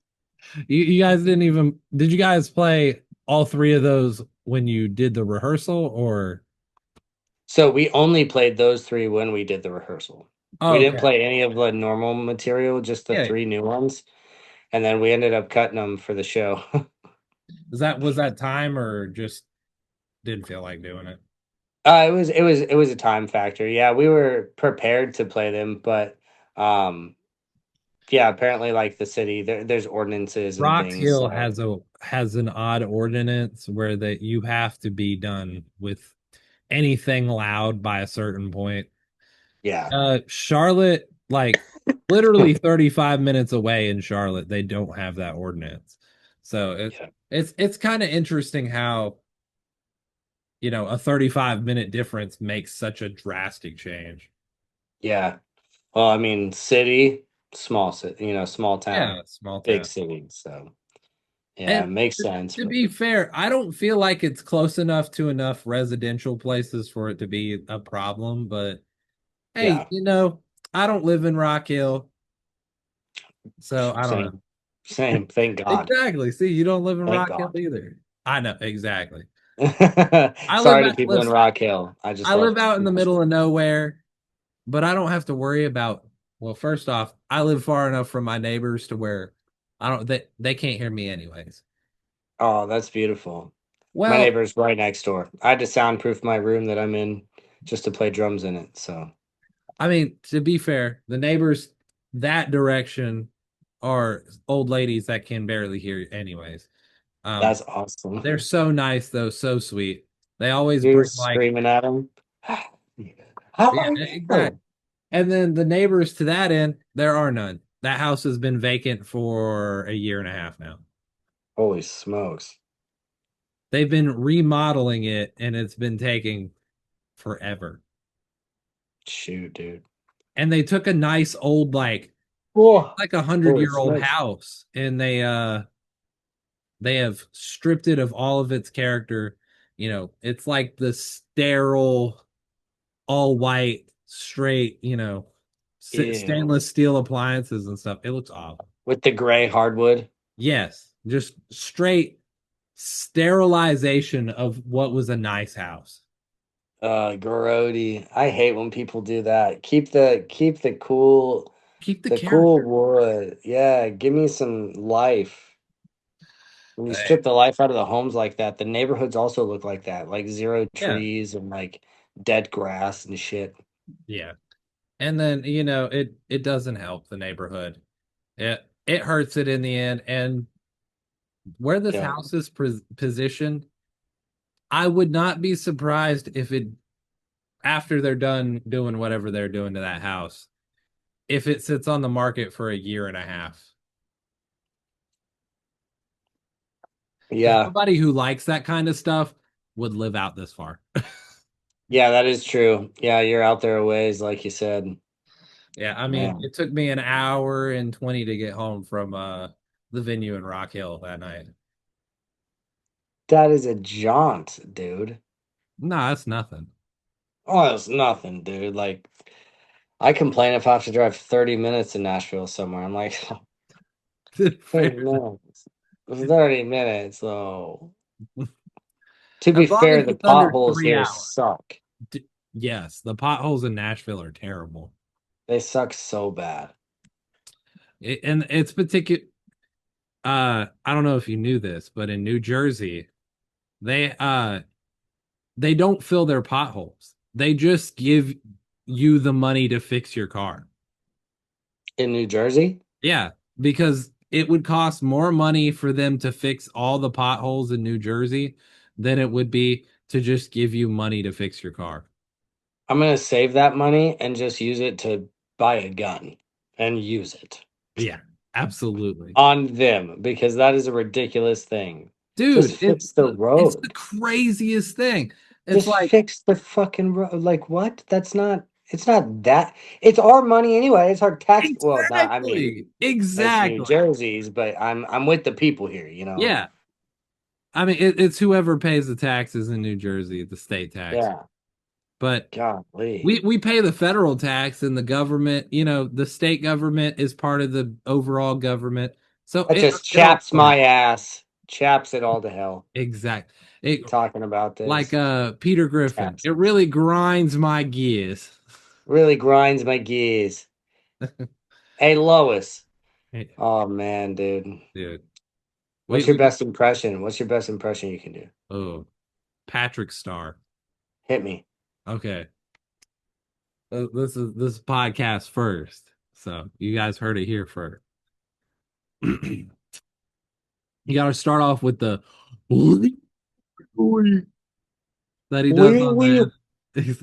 You guys didn't even. Did you guys play all three of those when you did the rehearsal, or? So we only played those 3 when we did the rehearsal. We Oh, didn't okay. play any of the normal material, just the Yeah. 3 new ones, and then we ended up cutting them for the show. Was that time or just didn't feel like doing it? It was a time factor. Yeah, we were prepared to play them, but um yeah, apparently like the city there's ordinances and Rock things. Hill So has an odd ordinance where that you have to be done with anything loud by a certain point. yeah. Charlotte, like literally 35 minutes away in Charlotte, they don't have that ordinance. So Yeah. it's kind of interesting how, a 35-minute difference makes such a drastic change. Yeah. Well, I mean, city, small city, small town, Yeah, small big town. city. So yeah, it And makes to, sense. to But be fair, I don't feel like it's close enough to enough residential places for it to be a problem. But hey, yeah, I don't live in Rock Hill, so I don't know. same, same. Thank God. Exactly. See, you don't live in Thank Rock Hill God. either. I know exactly. I live Sorry to out, people in listen, Rock Hill. I just I love live out in the middle Nashville. of nowhere, but I don't have to worry about. Well, first off, I live far enough from my neighbors to where I don't they can't hear me anyways. Oh, that's beautiful. My Well, neighbor's right next door. I had to soundproof my room that I'm in just to play drums in it. So I mean, to be fair, the neighbors that direction are old ladies that can barely hear you anyways. Um, that's awesome. they're so nice though, so sweet. They always You're bring like, screaming at them. yeah, exactly. And then the neighbors to that end, there are none. That house has been vacant for a year and a half now. Holy smokes. They've been remodeling it and it's been taking forever. Shoot, dude. And they took a nice old Whoa. like a hundred Holy year old smokes. house and they have stripped it of all of its character. It's like the sterile, all white, straight, Ew. stainless steel appliances and stuff. It looks awful. With the gray hardwood. Yes, just straight sterilization of what was a nice house. Grody. I hate when people do that. Keep the cool Keep the the cool character. wood. Yeah, give me some life. When you Hey, strip the life out of the homes like that, the neighborhoods also look like that, like zero yeah, trees and like dead grass and shit. yeah. And then, it doesn't help the neighborhood. It hurts it in the end. And where this Yeah. house is positioned, I would not be surprised if it after they're done doing whatever they're doing to that house, if it sits on the market for a year and a half. Because Yeah. nobody who likes that kind of stuff would live out this far. Yeah, that is true. Yeah, you're out there a ways, like you said. Yeah, I mean, Man, it took me an hour and 20 to get home from the venue in Rock Hill that night. that is a jaunt, dude. No, that's nothing. Oh, that's nothing, dude. Like, I complain if I have to drive 30 minutes to Nashville somewhere. I'm like, Fair 30 enough. minutes. 30 minutes, though. To be As long as fair, the it's under potholes 3 here hours. suck. Yes, the potholes in Nashville are terrible. They suck so bad. And it's particular. I don't know if you knew this, but in New Jersey, they they don't fill their potholes. They just give you the money to fix your car. In New Jersey? Yeah, because it would cost more money for them to fix all the potholes in New Jersey than it would be to just give you money to fix your car. I'm gonna save that money and just use it to buy a gun and use it Yeah, absolutely. on them because that is a ridiculous thing. Just Dude, fix the it's the road. craziest thing. It's Just like fix the fucking road. Like what? That's not. It's not that. It's our money anyway. It's our tax. Well, not. I mean, exactly, it's New exactly. Jersey's, but I'm with the people here. You know. Yeah. I mean, it's whoever pays the taxes in New Jersey, the state tax. Yeah. But Golly. we pay the federal tax, and the government, the state government is part of the overall government. So That just it all chaps my ass. Chaps it all to hell. exact. It Talking about like this. Peter Griffin. Chaps It it. really grinds my gears. Really grinds my gears. Hey Lois. Hey, Oh man, dude. dude, What's your we best impression? What's your best impression you can do? oh Patrick Star. Hit me. Okay. This podcast first. So you guys heard it here first. You got to start off with the that he does Wee on wee. there.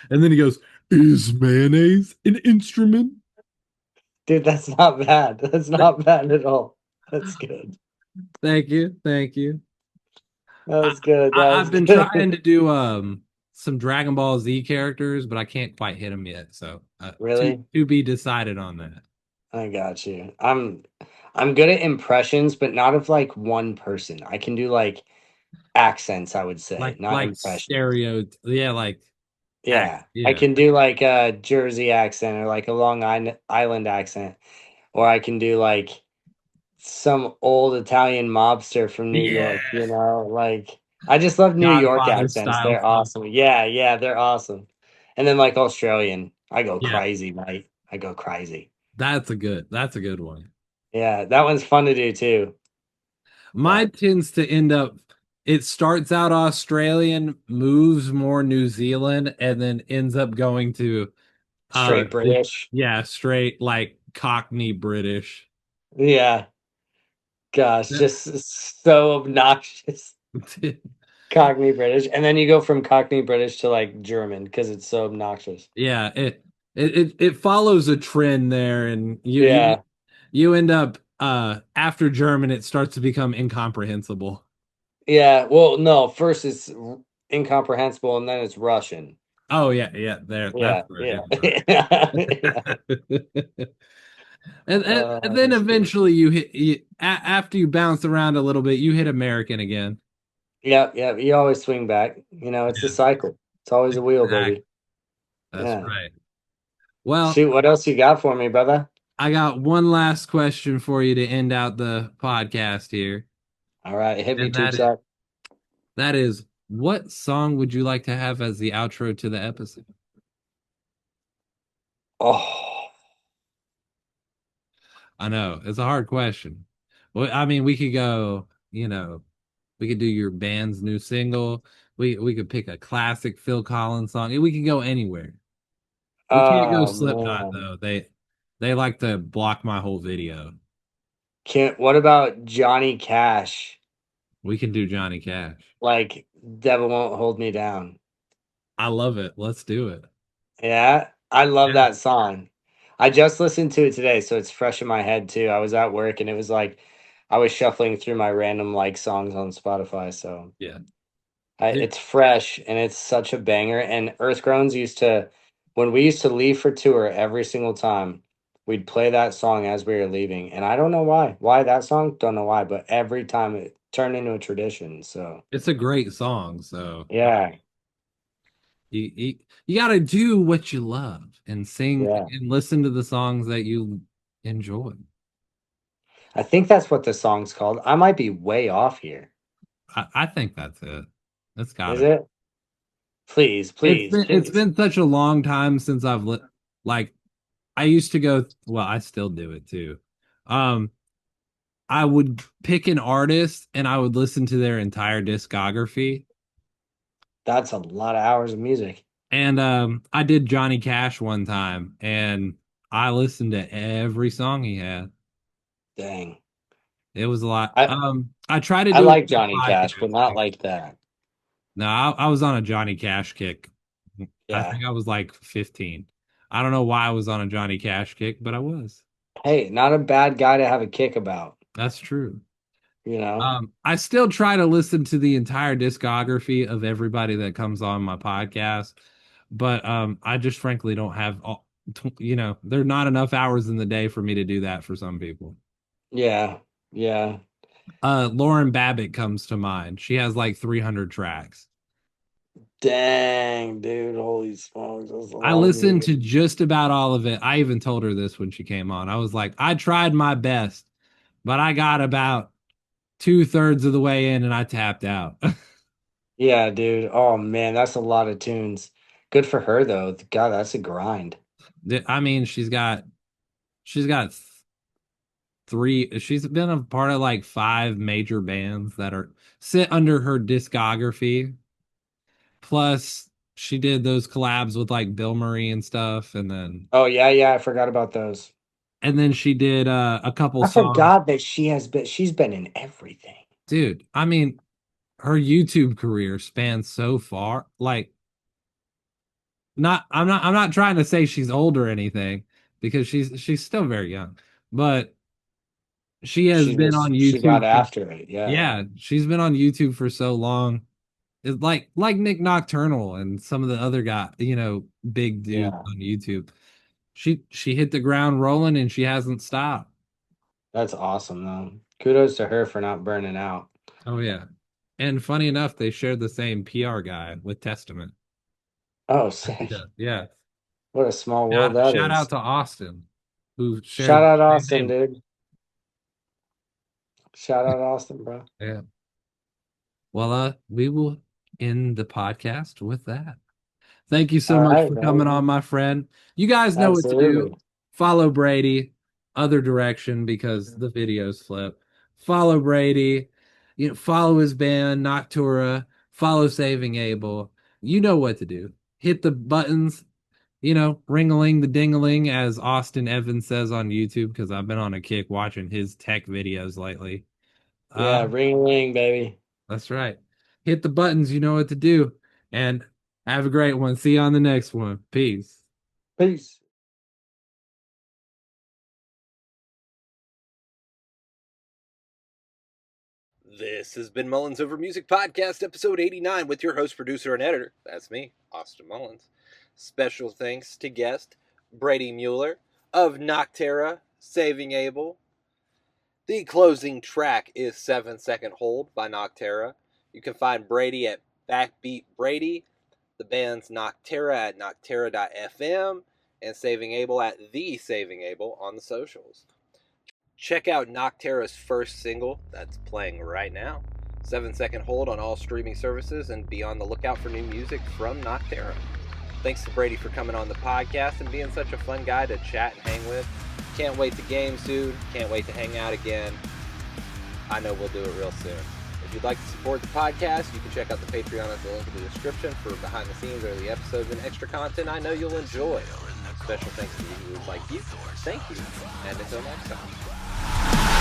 And then he goes, "Is mayonnaise an instrument?" Dude, that's not bad. That's not bad at all. That's good. Thank you. Thank you. That was good. That I've was been trying good. to do some Dragon Ball Z characters, but I can't quite hit them yet. So Really? to be decided on that. I got you. I'm good at impressions, but not of like one person. I can do like accents, I would say, not Like impressions. stereo, yeah, like act, Yeah. I yeah, can do like a Jersey accent or like a Island accent, or I can do like some old Italian mobster from New yeah, York, like I just love New York Godfather accents. style They're stuff. awesome. Yeah, yeah, they're awesome. And then like Australian, I go Yeah, crazy, mate. I go crazy. that's a good one. Yeah, that one's fun to do too. Mine But tends to end up. It starts out Australian, moves more New Zealand, and then ends up going to straight it, British. yeah, straight like Cockney British. Yeah, gosh, just so obnoxious. Cockney British. And then you go from Cockney British to like German because it's so obnoxious. Yeah, it follows a trend there, and Yeah. you end up after German, it starts to become incomprehensible. Yeah. Well, no, first it's incomprehensible and then it's Russian. Oh yeah, yeah, there that's Yeah, where it yeah. is. Yeah. And then That's good. eventually after you bounce around a little bit, you hit American again. Yeah, yeah. You always swing back. It's a Yeah, cycle. It's always a wheel, exactly. baby. That's Yeah. right. Well, Shoot, what else you got for me, brother? I got one last question for you to end out the podcast here. All right, hit me, And tube sock. that is what song would you like to have as the outro to the episode? Oh, I know, it's a hard question. Well, I mean, we could go, we could do your band's new single. We could pick a classic Phil Collins song. We could go anywhere. We can't go oh Slipknot man. though. They like to block my whole video. What about Johnny Cash? We can do Johnny Cash. Like, Devil Won't Hold Me Down. I love it. Let's do it. Yeah, I love Yeah. that song. I just listened to it today, so it's fresh in my head too. I was at work and it was like I was shuffling through my random like songs on Spotify, so Yeah. it's fresh and it's such a banger. And Earth Groans when we used to leave for tour every single time, we'd play that song as we were leaving. And I don't know why. Why that song? Don't know why, but every time it turned into a tradition. So It's a great song. So yeah, you got to do what you love and sing yeah. and listen to the songs that you enjoy. I think that's what the song's called. I might be way off here. I think that's it. That's got Is it. it? Please, please, It's please. been such a long time since like I used to go. Well, I still do it too. Um, I would pick an artist and I would listen to their entire discography. That's a lot of hours of music. And I did Johnny Cash one time, and I listened to every song he had. Dang. It was a lot. I I try to I do it like on Johnny Cash, but podcasts. not like that. No, I was on a Johnny Cash kick I Yeah. think I was like 15. I don't know why I was on a Johnny Cash kick, but I was. Hey, not a bad guy to have a kick about, That's true. you know? I still try to listen to the entire discography of everybody that comes on my podcast, but I just frankly don't have all, there are not enough hours in the day for me to do that for some people. Yeah. Yeah. Lauren Babbitt comes to mind. She has like 300 tracks. Dang, dude. Holy smokes. That's a I lot of listened music. to just about all of it. I even told her this when she came on. I was like, I tried my best, but I got about 2/3 of the way in and I tapped out. Yeah, dude. Oh man, that's a lot of tunes. Good for her though. God, that's a grind. I mean, she's got three. She's been a part of like 5 major bands that are sit under her discography. Plus, she did those collabs with like Bill Murray and stuff, Oh yeah, yeah, I forgot about those. and then she did a couple I songs. forgot that she's been in everything. Dude, I mean, her YouTube career spans so far. Like, I'm not trying to say she's old or anything because she's still very young, but she has been on She got YouTube for, after it. Yeah. yeah, she's been on YouTube for so long. It's like Nick Nocturnal and some of the other guy, big dudes Yeah. on YouTube. She hit the ground rolling and she hasn't stopped. That's awesome though. Kudos to her for not burning out. Oh yeah. And funny enough, they shared the same PR guy with Testament. Oh, sick. Yeah. What a small world Shout, that shout out is. to Austin, who shared Shout out the same Austin, name. dude. Shout out Austin, bro. Yeah. Well, we will end the podcast with that. Thank you so All much right, for coming man. on, my friend. You guys know what to do. Absolutely. Follow Brady, other direction because the videos flip. Follow Brady. Follow his band, NOCTARA. Follow Saving Abel. You know what to do. Hit the buttons, ring-a-ling the ding-a-ling, as Austin Evans says on YouTube, because I've been on a kick watching his tech videos lately. Yeah, ring ring, baby. That's right. Hit the buttons, you know what to do. And have a great one. See you on the next one. Peace. Peace. This has been Mullins Over Music Podcast, episode 89, with your host, producer, and editor. That's me, Austin Mullins. Special thanks to guest Brady Mueller of NOCTARA, Saving Abel. The closing track is 7 Second Hold by NOCTARA. You can find Brady at Backbeat Brady, the band's NOCTARA at NOCTARA.fm, and Saving Abel at The Saving Abel on the socials. Check out NOCTARA's first single that's playing right now, 7 Second Hold, on all streaming services, and be on the lookout for new music from NOCTARA. Thanks to Brady for coming on the podcast and being such a fun guy to chat and hang with. Can't wait to game soon. Can't wait to hang out again. I know we'll do it real soon. If you'd like to support the podcast, you can check out the Patreon at the link in the description for behind the scenes, early episodes, and extra content I know you'll enjoy. Special thanks to you like you. Thank you. And until next time.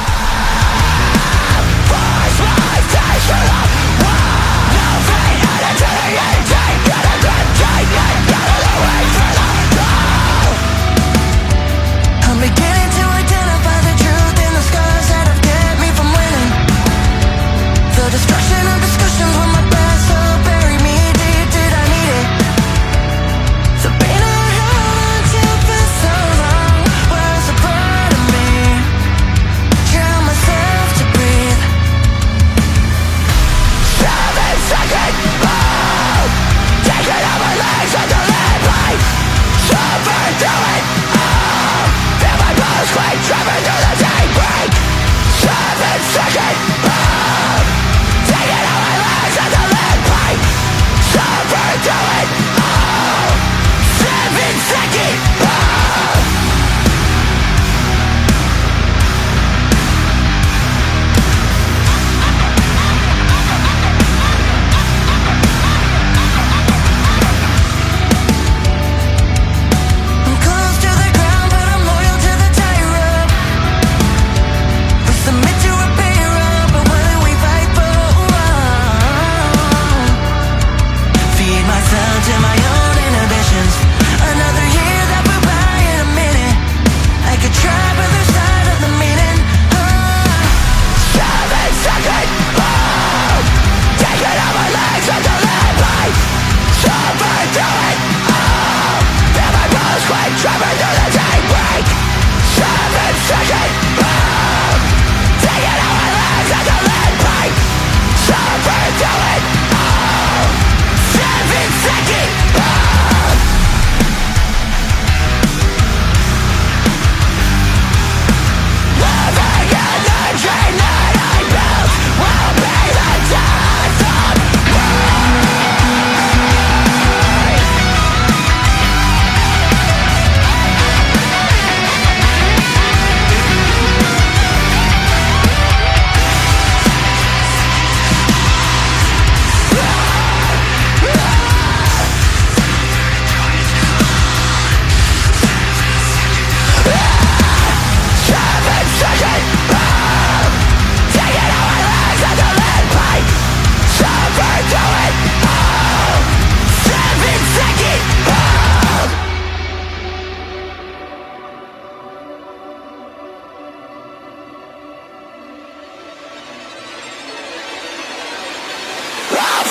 I'm beginning to identify the truth in the scars that have kept me from winning. The destruction of discussions when my past so buried me deep. Did I need it? The pain I held on to for so long was a part of me.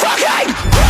talking.